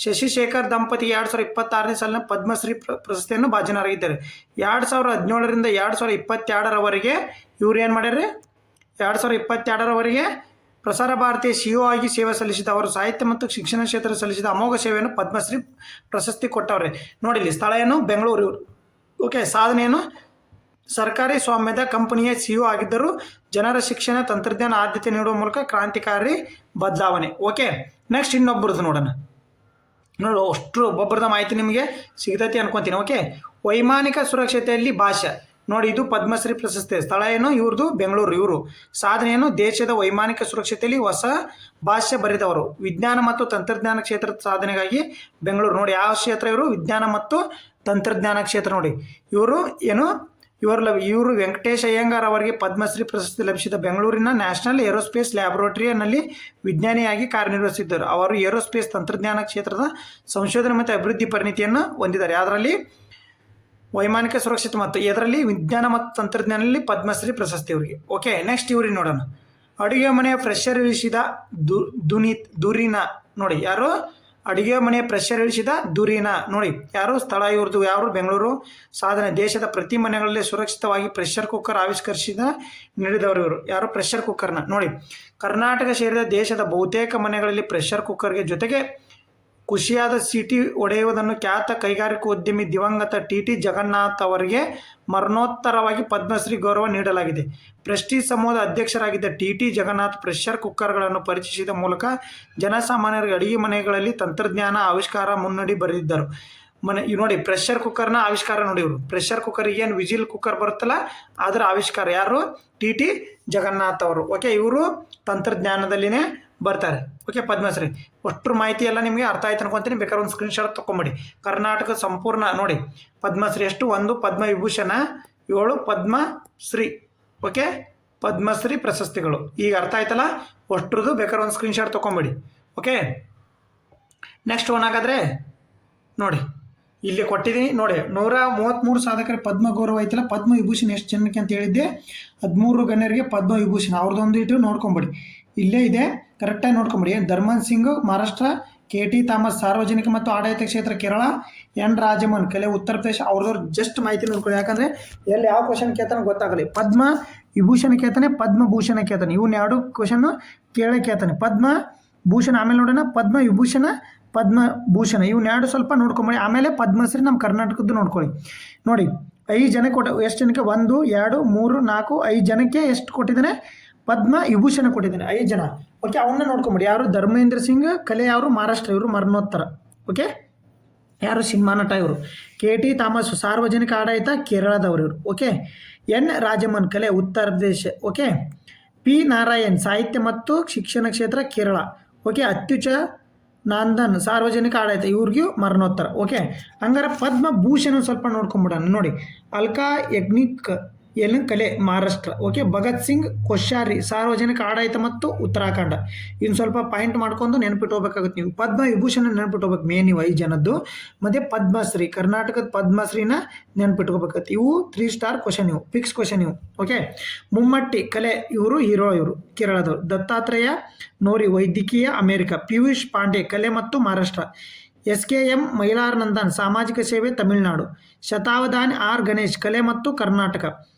ಶಶಿಶೇಖರ್ ದಂಪತಿಗೆ 2026ನೇ ಸಾಲಿನ ಪದ್ಮಶ್ರೀ ಪ್ರಶಸ್ತಿಯನ್ನು ಭಾಜನರಾಗಿದ್ದಾರೆ. 2017ರಿಂದ 2022ರವರೆಗೆ ಇವ್ರು ಏನು ಮಾಡ್ಯಾರ್ರಿ? 2022ರವರೆಗೆ ಪ್ರಸಾರ ಭಾರತೀಯ CEO ಆಗಿ ಸೇವೆ ಸಲ್ಲಿಸಿದ ಅವರು ಸಾಹಿತ್ಯ ಮತ್ತು ಶಿಕ್ಷಣ ಕ್ಷೇತ್ರ ಸಲ್ಲಿಸಿದ ಅಮೋಘ ಸೇವೆಯನ್ನು ಪದ್ಮಶ್ರೀ ಪ್ರಶಸ್ತಿ ಕೊಟ್ಟವ್ರೆ. ನೋಡಿಲಿ, ಸ್ಥಳ ಏನು? ಬೆಂಗಳೂರು ಇವರು. ಓಕೆ, ಸಾಧನೆಯನ್ನು ಸರ್ಕಾರಿ ಸ್ವಾಮ್ಯದ ಕಂಪನಿಯ CEO ಆಗಿದ್ದರು. ಜನರ ಶಿಕ್ಷಣ ತಂತ್ರಜ್ಞಾನ ಆದ್ಯತೆ ನೀಡುವ ಮೂಲಕ ಕ್ರಾಂತಿಕಾರಿ ಬದಲಾವಣೆ. ಓಕೆ, ನೆಕ್ಸ್ಟ್ ಇನ್ನೊಬ್ಬರದ್ದು ನೋಡೋಣ. ನೋಡಿ, ಅಷ್ಟು ಒಬ್ಬರದ ಮಾಹಿತಿ ನಿಮಗೆ ಸಿಗ್ತೈತಿ ಅನ್ಕೊತೀನಿ. ಓಕೆ, ವೈಮಾನಿಕ ಸುರಕ್ಷತೆಯಲ್ಲಿ ಭಾಷೆ. ನೋಡಿ, ಇದು ಪದ್ಮಶ್ರೀ ಪ್ರಶಸ್ತಿ. ಸ್ಥಳ ಏನು? ಇವ್ರದ್ದು ಬೆಂಗಳೂರು. ಇವರು ಸಾಧನೆಯನ್ನು ದೇಶದ ವೈಮಾನಿಕ ಸುರಕ್ಷತೆಯಲ್ಲಿ ಹೊಸ ಭಾಷೆ ಬರೆದವರು. ವಿಜ್ಞಾನ ಮತ್ತು ತಂತ್ರಜ್ಞಾನ ಕ್ಷೇತ್ರದ ಸಾಧನೆಗಾಗಿ ಬೆಂಗಳೂರು. ನೋಡಿ, ಯಾವ ಕ್ಷೇತ್ರ ಇವರು? ವಿಜ್ಞಾನ ಮತ್ತು ತಂತ್ರಜ್ಞಾನ ಕ್ಷೇತ್ರ. ನೋಡಿ, ಇವರು ಏನು? ಇವರು ವೆಂಕಟೇಶ್ ಅಯ್ಯಂಗಾರ್ ಅವರಿಗೆ ಪದ್ಮಶ್ರೀ ಪ್ರಶಸ್ತಿ ಲಭಿಸಿದ ಬೆಂಗಳೂರಿನ ನ್ಯಾಷನಲ್ ಏರೋಸ್ಪೇಸ್ ಲ್ಯಾಬೊರೇಟರಿಯಲ್ಲಿ ವಿಜ್ಞಾನಿಯಾಗಿ ಕಾರ್ಯನಿರ್ವಹಿಸಿದ್ದರು. ಅವರು ಏರೋಸ್ಪೇಸ್ ತಂತ್ರಜ್ಞಾನ ಕ್ಷೇತ್ರದ ಸಂಶೋಧನೆ ಮತ್ತು ಅಭಿವೃದ್ಧಿ ಪರಿಣಿತಿಯನ್ನು ಹೊಂದಿದ್ದಾರೆ. ಅದರಲ್ಲಿ ವೈಮಾನಿಕ ಸುರಕ್ಷತೆ ಮತ್ತು ಇದರಲ್ಲಿ ವಿಜ್ಞಾನ ಮತ್ತು ತಂತ್ರಜ್ಞಾನದಲ್ಲಿ ಪದ್ಮಶ್ರೀ ಪ್ರಶಸ್ತಿ ಇವರಿಗೆ. ಓಕೆ, ನೆಕ್ಸ್ಟ್ ಇವ್ರಿಗೆ ನೋಡೋಣ. ಅಡುಗೆ ಮನೆಯ ಪ್ರೆಷರ್ ಇಳಿಸಿದ ದುರಿನ. ನೋಡಿ, ಯಾರು? ಅಡುಗೆ ಮನೆಯ ಪ್ರೆಷರ್ ಇಳಿಸಿದ ದುರಿನ. ನೋಡಿ, ಯಾರು? ಸ್ಥಳ ಇವ್ರದ್ದು ಯಾರು? ಬೆಂಗಳೂರು. ಸಾಧನೆ ದೇಶದ ಪ್ರತಿ ಮನೆಗಳಲ್ಲಿ ಸುರಕ್ಷಿತವಾಗಿ ಪ್ರೆಷರ್ ಕುಕ್ಕರ್ ಆವಿಷ್ಕರಿಸಿದ ನೀಡಿದವರು ಇವರು. ಯಾರು? ಪ್ರೆಷರ್ ಕುಕ್ಕರ್ನ. ನೋಡಿ, ಕರ್ನಾಟಕ ಸೇರಿದ ದೇಶದ ಬಹುತೇಕ ಮನೆಗಳಲ್ಲಿ ಪ್ರೆಷರ್ ಕುಕ್ಕರ್ಗೆ ಜೊತೆಗೆ ಖುಷಿಯಾದ ಸಿಟಿ ಒಡೆಯುವುದನ್ನು ಖ್ಯಾತ ಕೈಗಾರಿಕೋದ್ಯಮಿ ದಿವಂಗತ TT ಜಗನ್ನಾಥ್ ಅವರಿಗೆ ಮರಣೋತ್ತರವಾಗಿ ಪದ್ಮಶ್ರೀ ಗೌರವ ನೀಡಲಾಗಿದೆ. ಪ್ರೆಸ್ಟೀಜ್ ಸಮೂಹದ ಅಧ್ಯಕ್ಷರಾಗಿದ್ದ TT ಜಗನ್ನಾಥ್ ಪ್ರೆಷರ್ ಕುಕ್ಕರ್ಗಳನ್ನು ಪರಿಚಯಿಸಿದ ಮೂಲಕ ಜನಸಾಮಾನ್ಯರಿಗೆ ಅಡುಗೆ ಮನೆಗಳಲ್ಲಿ ತಂತ್ರಜ್ಞಾನ ಆವಿಷ್ಕಾರ ಮುನ್ನಡಿ ಬರೆದಿದ್ದರು. ಇವ್ ನೋಡಿ ಪ್ರೆಷರ್ ಕುಕ್ಕರ್ನ ಆವಿಷ್ಕಾರ ನೋಡಿ ಇವರು. ಪ್ರೆಷರ್ ಕುಕ್ಕರ್ಗೆ ಏನು ವಿಜಿಲ್ ಕುಕ್ಕರ್ ಬರುತ್ತಲ್ಲ ಅದರ ಆವಿಷ್ಕಾರ ಯಾರು? ಟಿ ಜಗನ್ನಾಥ್ ಅವರು. ಓಕೆ, ಇವರು ತಂತ್ರಜ್ಞಾನದಲ್ಲಿನೇ ಬರ್ತಾರೆ. ಓಕೆ, ಪದ್ಮಶ್ರೀ. ಅಷ್ಟ್ರ ಮಾಹಿತಿ ಎಲ್ಲ ನಿಮಗೆ ಅರ್ಥ ಆಯ್ತು ಅನ್ಕೊಂತೀನಿ. ಬೇಕಾದ್ರೆ ಒಂದು ಸ್ಕ್ರೀನ್ಶಾಟ್ ತೊಗೊಂಬಿಡಿ. ಕರ್ನಾಟಕ ಸಂಪೂರ್ಣ ನೋಡಿ ಪದ್ಮಶ್ರೀ ಎಷ್ಟು? 1 ಪದ್ಮವಿಭೂಷಣ, 7 ಪದ್ಮಶ್ರೀ. ಓಕೆ, ಪದ್ಮಶ್ರೀ ಪ್ರಶಸ್ತಿಗಳು. ಈಗ ಅರ್ಥ ಆಯ್ತಲ್ಲ ಅಷ್ಟ್ರದ್ದು. ಬೇಕಾದ್ರೆ ಒಂದು ಸ್ಕ್ರೀನ್ಶಾಟ್ ತೊಗೊಂಬಿಡಿ. ಓಕೆ, ನೆಕ್ಸ್ಟ್ ಒನ್ ಹಾಗಾದರೆ ನೋಡಿ ಇಲ್ಲಿ ಕೊಟ್ಟಿದ್ದೀನಿ ನೋಡಿ. 133 ಸಾಧಕರ ಪದ್ಮ ಗೌರವ ಐತಲ್ಲ, ಪದ್ಮವಿಭೂಷಣ ಎಷ್ಟು ಜನಕ್ಕೆ ಅಂತ ಹೇಳಿದ್ದೆ? 13 ಗಣ್ಯರಿಗೆ ಪದ್ಮವಿಭೂಷಣ. ಅವ್ರದ್ದೊಂದು ಇಟ್ಟು ನೋಡ್ಕೊಂಬಿಡಿ, ಇಲ್ಲೇ ಇದೆ, ಕರೆಕ್ಟಾಗಿ ನೋಡ್ಕೊಂಬಿಡಿ. ಧರ್ಮನ್ ಸಿಂಗ್ ಮಹಾರಾಷ್ಟ್ರ, KT ಥಾಮಸ್ ಸಾರ್ವಜನಿಕ ಮತ್ತು ಆಡಳಿತ ಕ್ಷೇತ್ರ ಕೇರಳ, N ರಾಜಮನ್ ಕಲೆ ಉತ್ತರ ಪ್ರದೇಶ. ಅವ್ರದವ್ರು ಜಸ್ಟ್ ಮಾಹಿತಿ ನೋಡ್ಕೊಳ್ಳಿ, ಯಾಕಂದರೆ ಎಲ್ಲಿ ಯಾವ ಕ್ವಶನ್ ಕೇಳ್ತಾನೆ ಗೊತ್ತಾಗಲಿ. ಪದ್ಮ ವಿಭೂಷಣ ಕೇಳ್ತಾನೆ, ಪದ್ಮಭೂಷಣ ಕೇಳ್ತಾನೆ. ಇವನ್ನ 2 ಕ್ವಶನ್ನು ಕೇಳೇ ಕೇಳ್ತಾನೆ. ಪದ್ಮಭೂಷಣ ಆಮೇಲೆ ನೋಡೋಣ, ಪದ್ಮವಿಭೂಷಣ, ಪದ್ಮಭೂಷಣ ಇವನ್ನ 2 ಸ್ವಲ್ಪ ನೋಡ್ಕೊಂಬಿಡಿ. ಆಮೇಲೆ ಪದ್ಮಶ್ರೀ ನಮ್ಮ ಕರ್ನಾಟಕದ್ದು ನೋಡ್ಕೊಳ್ಳಿ. ನೋಡಿ 5 ಜನಕ್ಕೆ ಎಷ್ಟು ಜನಕ್ಕೆ? 1 2 3 4 5 ಜನಕ್ಕೆ ಎಷ್ಟು ಕೊಟ್ಟಿದ್ದಾನೆ? ಪದ್ಮವಿಭೂಷಣ ಕೊಟ್ಟಿದ್ದಾನೆ, 5 ಜನ. ಓಕೆ, ಅವನ್ನ ನೋಡ್ಕೊಂಬಿಡಿ. ಯಾರು? ಧರ್ಮೇಂದ್ರ ಸಿಂಗ್ ಕಲೆ ಯಾರು? ಮಹಾರಾಷ್ಟ್ರ, ಇವರು ಮರಣೋತ್ತರ. ಓಕೆ, ಯಾರು? ಸಿನಿಮಾ ನಟ ಇವರು. KT ಥಾಮಸ್ ಸಾರ್ವಜನಿಕ ಆಡಳಿತ ಕೇರಳದವರು ಇವರು. ಓಕೆ, N ರಾಜಮನ್ ಕಲೆ ಉತ್ತರ ಪ್ರದೇಶ. ಓಕೆ, P ನಾರಾಯಣ್ ಸಾಹಿತ್ಯ ಮತ್ತು ಶಿಕ್ಷಣ ಕ್ಷೇತ್ರ ಕೇರಳ. ಓಕೆ, ಅತ್ಯುಚ್ಚ ನಂದನ್ ಸಾರ್ವಜನಿಕ ಆಡಳಿತ, ಇವ್ರಿಗೂ ಮರಣೋತ್ತರ. ಓಕೆ, ಹಂಗಾರೆ ಪದ್ಮಭೂಷಣ ಸ್ವಲ್ಪ ನೋಡ್ಕೊಂಬಿಡೋಣ. ನೋಡಿ, ಅಲ್ಕಾ ಯಜ್ಞಿಕ್ ಕಲೆ ಮಹಾರಾಷ್ಟ್ರ. ಓಕೆ, ಭಗತ್ ಸಿಂಗ್ ಕೊಶ್ಯಾರಿ ಸಾರ್ವಜನಿಕ ಆಡಳಿತ ಮತ್ತು ಉತ್ತರಾಖಂಡ. ಇನ್ನು ಸ್ವಲ್ಪ ಪಾಯಿಂಟ್ ಮಾಡ್ಕೊಂಡು ನೆನಪಿಟ್ಟು ಹೋಗ್ಬೇಕಾಗುತ್ತೆ ನೀವು. ಪದ್ಮವಿಭೂಷಣ ನೆನಪಿಟ್ಟು ಹೋಗ್ಬೇಕು ಮೇನ್ ನೀವು 5 ಜನದ್ದು. ಮತ್ತು ಪದ್ಮಶ್ರೀ, ಕರ್ನಾಟಕದ ಪದ್ಮಶ್ರೀನ ನೆನಪಿಟ್ಕೋಬೇಕಾಗುತ್ತೆ. ಇವು 3 ಸ್ಟಾರ್ ಕ್ವಶನ್, ಇವು ಫಿಕ್ಸ್ ಕ್ವಶನ್ ಇವು. ಓಕೆ, ಮುಮ್ಮಟ್ಟಿ ಕಲೆ ಇವರು ಹೀರೋ, ಇವರು ಕೇರಳದವರು. ದತ್ತಾತ್ರೇಯ ನೋರಿ ವೈದ್ಯಕೀಯ ಅಮೆರಿಕ. ಪಿಯೂಷ್ ಪಾಂಡೆ ಕಲೆ ಮತ್ತು ಮಹಾರಾಷ್ಟ್ರ. SKM ಮೈಲಾರನಂದನ್ ಸಾಮಾಜಿಕ ಸೇವೆ ತಮಿಳುನಾಡು. ಶತಾವಧಾನಿ R ಗಣೇಶ್ ಕಲೆ ಮತ್ತು ಕರ್ನಾಟಕ.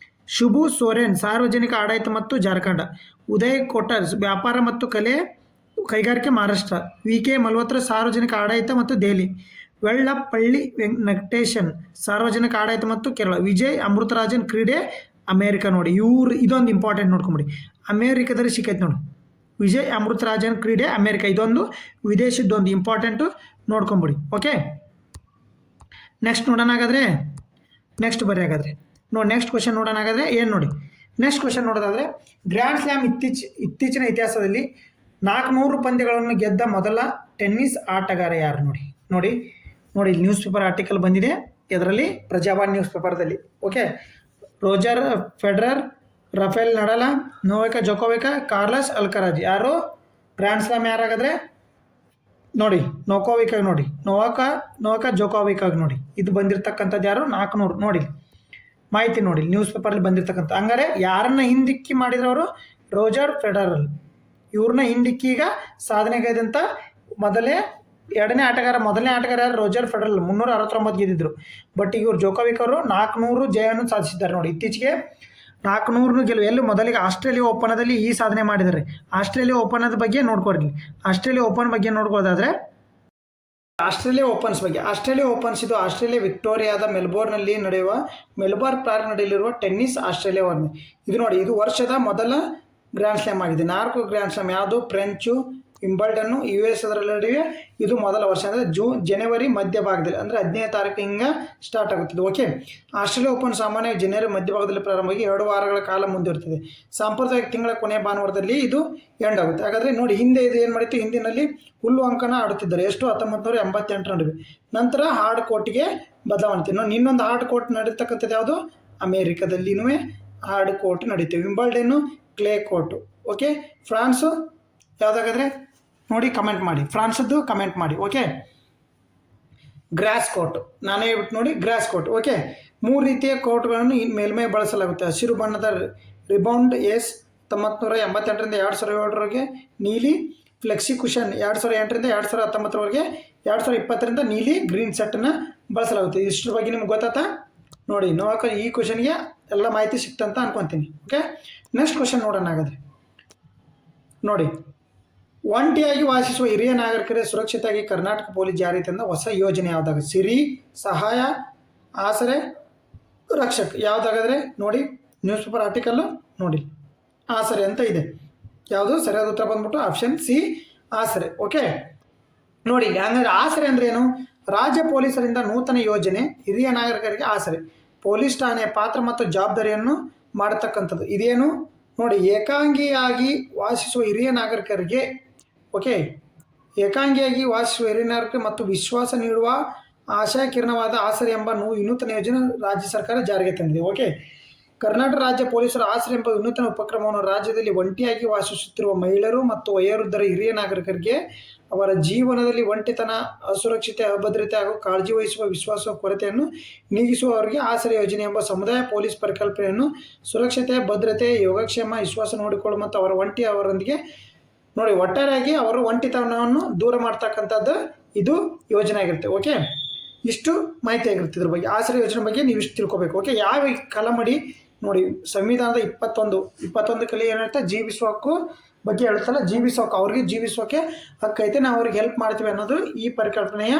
ಶುಭು ಸೋರೆನ್ ಸಾರ್ವಜನಿಕ ಆಡಳಿತ ಮತ್ತು ಜಾರ್ಖಂಡ್. ಉದಯ್ ಕೋಟರ್ಸ್ ವ್ಯಾಪಾರ ಮತ್ತು ಕಲೆ ಕೈಗಾರಿಕೆ ಮಹಾರಾಷ್ಟ್ರ. VK ಮಲ್ಹೋತ್ರಾ ಸಾರ್ವಜನಿಕ ಆಡಳಿತ ಮತ್ತು ದೆಹಲಿ. ವೆಳ್ಳಪ್ಪಳ್ಳಿ ವೆಂಕಟೇಶನ್ ಸಾರ್ವಜನಿಕ ಆಡಳಿತ ಮತ್ತು ಕೇರಳ. ವಿಜಯ್ ಅಮೃತರಾಜನ್ ಕ್ರೀಡೆ ಅಮೇರಿಕ. ನೋಡಿ ಇವ್ರು ಇದೊಂದು ಇಂಪಾರ್ಟೆಂಟ್ ನೋಡ್ಕೊಂಬಿಡಿ, ಅಮೇರಿಕದಲ್ಲಿ ಸಿಕ್ಕೈತೆ ನೋಡಿ. ವಿಜಯ್ ಅಮೃತರಾಜನ್ ಕ್ರೀಡೆ ಅಮೇರಿಕ, ಇದೊಂದು ವಿದೇಶದ್ದೊಂದು ಇಂಪಾರ್ಟೆಂಟು ನೋಡ್ಕೊಂಬಿಡಿ. ಓಕೆ, ನೆಕ್ಸ್ಟ್ ನೋಡೋಣ ಹಾಗಾದರೆ. ನೆಕ್ಸ್ಟ್ ಬರ್ರಿ ಹಾಗಾದರೆ ನೋಡಿ. ನೆಕ್ಸ್ಟ್ ಕ್ವಶನ್ ನೋಡೋಣ ಹಾಗಾದರೆ. ಏನು ನೋಡಿ, ನೆಕ್ಸ್ಟ್ ಕ್ವಶನ್ ನೋಡೋದಾದರೆ, ಗ್ರ್ಯಾಂಡ್ ಸ್ಲ್ಯಾಮ್ ಇತ್ತೀಚಿನ ಇತಿಹಾಸದಲ್ಲಿ 400 ಪಂದ್ಯಗಳನ್ನು ಗೆದ್ದ ಮೊದಲ ಟೆನ್ನಿಸ್ ಆಟಗಾರ ಯಾರು? ನೋಡಿ ಇಲ್ಲಿ ನ್ಯೂಸ್ ಪೇಪರ್ ಆರ್ಟಿಕಲ್ ಬಂದಿದೆ, ಇದರಲ್ಲಿ ಪ್ರಜಾವಾಣಿ ನ್ಯೂಸ್ ಪೇಪರ್ದಲ್ಲಿ. Okay, Roger Federer, Rafael Nadal, Novak Djokovic, Carlos Alcaraz. ಯಾರು ಗ್ರ್ಯಾಂಡ್ ಸ್ಲ್ಯಾಮ್ ಯಾರಾಗಾದರೆ? ನೋಡಿ ನೋಕೋವಿಕ್ ಆಗಿ ನೋಡಿ, ನೋವಾಕ್ ಜೋಕೋವಿಕ್ ಆಗಿ ನೋಡಿ. ಇದು ಬಂದಿರತಕ್ಕಂಥದ್ದು ಯಾರು? 400. ನೋಡಿ ಮಾಹಿತಿ ನೋಡಿ ನ್ಯೂಸ್ ಪೇಪರಲ್ಲಿ ಬಂದಿರತಕ್ಕಂಥ. ಹಂಗಾರೆ ಯಾರನ್ನ ಹಿಂದಿಕ್ಕಿ ಮಾಡಿದ್ರು ಅವರು? Roger Federer. ಇವ್ರನ್ನ ಹಿಂದಿಕ್ಕೀಗ ಸಾಧನೆಗೈದಂಥ ಎರಡನೇ ಆಟಗಾರ ಯಾರು? Roger Federer. 369 ಗೆದ್ದಿದ್ರು. ಬಟ್ ಈಗ ಇವ್ರು ಜೋಕೋವಿಕ್ ಅವರು 400 ಜಯವನ್ನು ಸಾಧಿಸಿದ್ದಾರೆ. ನೋಡಿ ಇತ್ತೀಚೆಗೆ 400 ಗೆಲುವು. ಎಲ್ಲೂ ಮೊದಲಿಗೆ ಆಸ್ಟ್ರೇಲಿಯಾ ಓಪನದಲ್ಲಿ ಈ ಸಾಧನೆ ಮಾಡಿದ್ದಾರೆ. ಆಸ್ಟ್ರೇಲಿಯಾ ಓಪನದ ಬಗ್ಗೆ ನೋಡ್ಕೊಡ್ಲಿ. ಆಸ್ಟ್ರೇಲಿಯಾ ಓಪನ್ ಬಗ್ಗೆ ನೋಡ್ಕೊಳ್ಳೋದಾದರೆ, ಆಸ್ಟ್ರೇಲಿಯಾ ಓಪನ್ಸ್ ಇದು ಆಸ್ಟ್ರೇಲಿಯಾ ವಿಕ್ಟೋರಿಯಾದ ಮೆಲ್ಬೋರ್ನಲ್ಲಿ ನಡೆಯುವ ಪಾರ್ಕ್ ನಡೆಯಲಿರುವ ಟೆನ್ನಿಸ್ ಆಸ್ಟ್ರೇಲಿಯಾ ಓಪನ್. ಇದು ನೋಡಿ, ಇದು ವರ್ಷದ ಮೊದಲ ಗ್ರ್ಯಾಂಡ್ ಸ್ಲ್ಯಾಮ್ ಆಗಿದೆ. 4 ಗ್ರ್ಯಾಂಡ್ ಸ್ಲ್ಯಾಮ್. ಯಾವುದು? ಫ್ರೆಂಚು, ವಿಂಬಲ್ಡನ್ನು, US ಅದರಲ್ಲಿ ಇದು ಮೊದಲ ವರ್ಷ. ಅಂದರೆ ಜನವರಿ ಮಧ್ಯಭಾಗದಲ್ಲಿ, ಅಂದರೆ 15ನೇ ತಾರೀಕು ಹಿಂಗೆ ಸ್ಟಾರ್ಟ್ ಆಗುತ್ತದೆ. ಓಕೆ, ಆಸ್ಟ್ರೇಲಿಯಾ ಓಪನ್ ಸಾಮಾನ್ಯ ಜನವರಿ ಮಧ್ಯಭಾಗದಲ್ಲಿ ಪ್ರಾರಂಭವಾಗಿ 2 ವಾರಗಳ ಕಾಲ ಮುಂದುವರಿತದೆ. ಸಾಂಪ್ರದಾಯಿಕ ತಿಂಗಳ ಕೊನೆಯ ಭಾನುವಾರದಲ್ಲಿ ಇದು ಎಂಡ್ ಆಗುತ್ತೆ. ಹಾಗಾದರೆ ನೋಡಿ, ಹಿಂದೆ ಇದು ಏನು ಮಾಡಿತ್ತು? ಹಿಂದಿನಲ್ಲಿ ಹುಲ್ಲು ಅಂಕನ ಆಡುತ್ತಿದ್ದಾರೆ. ಎಷ್ಟು? 1988 ನಡುವೆ. ನಂತರ ಹಾರ್ಡ್ ಕೋರ್ಟ್ಗೆ ಬದಲಾವಣೆ. ಇನ್ನೊಂದು ಹಾರ್ಡ್ ಕೋರ್ಟ್ ನಡೀತಕ್ಕಂಥದ್ದು ಯಾವುದು? ಅಮೇರಿಕಾದಲ್ಲಿನೂ ಹಾರ್ಡ್ ಕೋರ್ಟ್ ನಡೀತೇವೆ. Wimbledon clay court. Okay, France ಯಾವುದಾಗಾದರೆ ನೋಡಿ ಕಮೆಂಟ್ ಮಾಡಿ, ಫ್ರಾನ್ಸದ್ದು ಕಮೆಂಟ್ ಮಾಡಿ. ಓಕೆ, ಗ್ರಾಸ್ ಕೋರ್ಟ್ ನಾನೇ ಹೇಳ್ಬಿಟ್ಟು ನೋಡಿ, ಗ್ರಾಸ್ ಕೋರ್ಟ್. ಓಕೆ, 3 ರೀತಿಯ ಕೋರ್ಟ್ಗಳನ್ನು ಮೇಲ್ಮೈ ಬಳಸಲಾಗುತ್ತೆ. ಹಸಿರು ಬಣ್ಣದ ರಿಬೌಂಡ್ ಎಸ್ 1988ರಿಂದ 2007ರವರೆಗೆ, ನೀಲಿ ಫ್ಲೆಕ್ಸಿ ಕುಷನ್ 2008ರಿಂದ 2019ರವರೆಗೆ, 2020ರಿಂದ ನೀಲಿ ಗ್ರೀನ್ ಸೆಟ್ಟನ್ನು ಬಳಸಲಾಗುತ್ತೆ. ಇಷ್ಟರ ಬಗ್ಗೆ ನಿಮ್ಗೆ ಗೊತ್ತಾತಾ? ನೋಡಿ ನೋವಾಕ್ ಈ ಕ್ವಶನ್ಗೆ ಎಲ್ಲ ಮಾಹಿತಿ ಸಿಕ್ತಂತ ಅನ್ಕೊತೀನಿ. ಓಕೆ, ನೆಕ್ಸ್ಟ್ ಕ್ವಶನ್ ನೋಡೋಣ ಹಾಗಾದರೆ. ನೋಡಿ, ಒಂಟಿಯಾಗಿ ವಾಸಿಸುವ ಹಿರಿಯ ನಾಗರಿಕರೇ ಸುರಕ್ಷಿತವಾಗಿ ಕರ್ನಾಟಕ ಪೊಲೀಸ್ ಜಾರಿ ತಂದ ಹೊಸ ಯೋಜನೆ ಯಾವುದಾಗ? ಸಿರಿ, ಸಹಾಯ, ಆಸರೆ, ರಕ್ಷಕ್. ಯಾವುದಾಗಾದರೆ ನೋಡಿ ನ್ಯೂಸ್ ಪೇಪರ್ ಆರ್ಟಿಕಲ್ಲು ನೋಡಿ, ಆಸರೆ ಅಂತ ಇದೆ. ಯಾವುದು ಸರಿಯಾದ ಉತ್ತರ ಬಂದ್ಬಿಟ್ಟು ಆಪ್ಷನ್ ಸಿ, ಆಸರೆ. ಓಕೆ, ನೋಡಿ ಹಂಗಂದ್ರೆ ಆಸರೆ ಅಂದರೆ ಏನು? ರಾಜ್ಯ ಪೊಲೀಸರಿಂದ ನೂತನ ಯೋಜನೆ ಹಿರಿಯ ನಾಗರಿಕರಿಗೆ ಆಸರೆ. ಪೊಲೀಸ್ ಠಾಣೆಯ ಪಾತ್ರ ಮತ್ತು ಜವಾಬ್ದಾರಿಯನ್ನು ಮಾಡತಕ್ಕಂಥದ್ದು. ಇದೇನು ನೋಡಿ, ಏಕಾಂಗಿಯಾಗಿ ವಾಸಿಸುವ ಹಿರಿಯ ನಾಗರಿಕರಿಗೆ, ಓಕೆ, ಏಕಾಂಗಿಯಾಗಿ ವಾಸಿಸುವ ಹಿರಿಯ ನಾಗರಿಕರಿಗೆ ಮತ್ತು ವಿಶ್ವಾಸ ನೀಡುವ ಆಶಾಕಿರಣವಾದ ಆಸರೆ ಎಂಬ ವಿನೂತನ ಯೋಜನೆ ರಾಜ್ಯ ಸರ್ಕಾರ ಜಾರಿಗೆ ತಂದಿದೆ. ಓಕೆ, ಕರ್ನಾಟಕ ರಾಜ್ಯ ಪೊಲೀಸರ ಆಸರೆ ಎಂಬ ವಿನೂತನ ಉಪಕ್ರಮವನ್ನು ರಾಜ್ಯದಲ್ಲಿ ಒಂಟಿಯಾಗಿ ವಾಸಿಸುತ್ತಿರುವ ಮಹಿಳೆಯರು ಮತ್ತು ವಯೋವೃದ್ಧರ ಹಿರಿಯ ನಾಗರಿಕರಿಗೆ ಅವರ ಜೀವನದಲ್ಲಿ ಒಂಟಿತನ, ಅಸುರಕ್ಷತೆ, ಅಭದ್ರತೆ ಹಾಗೂ ಕಾಳಜಿ ವಹಿಸುವ ವಿಶ್ವಾಸ ಕೊರತೆಯನ್ನು ನೀಗಿಸುವವರಿಗೆ ಆಸರೆ ಯೋಜನೆ ಎಂಬ ಸಮುದಾಯ ಪೊಲೀಸ್ ಪರಿಕಲ್ಪನೆಯನ್ನು ಸುರಕ್ಷತೆ, ಭದ್ರತೆ, ಯೋಗಕ್ಷೇಮ, ವಿಶ್ವಾಸ ನೋಡಿಕೊಳ್ಳುವ ಮತ್ತು ಅವರೊಂದಿಗೆ ನೋಡಿ ಒಟ್ಟಾರೆಯಾಗಿ ಅವರ ಒಂಟಿತನವನ್ನು ದೂರ ಮಾಡ್ತಕ್ಕಂಥದ್ದು ಇದು ಯೋಜನೆ ಆಗಿರುತ್ತೆ. ಓಕೆ, ಇಷ್ಟು ಮಾಹಿತಿ ಆಗಿರುತ್ತೆ ಇದ್ರ ಬಗ್ಗೆ. ಆಸರೆ ಯೋಜನೆ ಬಗ್ಗೆ ನೀವು ಇಷ್ಟು ತಿಳ್ಕೊಬೇಕು. ಓಕೆ, ಯಾವ ಕಲಮಡಿ ನೋಡಿ, ಸಂವಿಧಾನದ 21 ಕಲೆ ಏನಿರುತ್ತೆ, ಜೀವಿಸುವ ಹಕ್ಕು ಬಗ್ಗೆ ಹೇಳುತ್ತಲ್ಲ, ಜೀವಿಸುವ ಹಕ್ಕು, ಅವ್ರಿಗೆ ಜೀವಿಸೋಕೆ ಹಕ್ಕೈತೆ, ನಾವು ಅವ್ರಿಗೆ ಹೆಲ್ಪ್ ಮಾಡ್ತೀವಿ ಅನ್ನೋದು ಈ ಪರಿಕಲ್ಪನೆಯ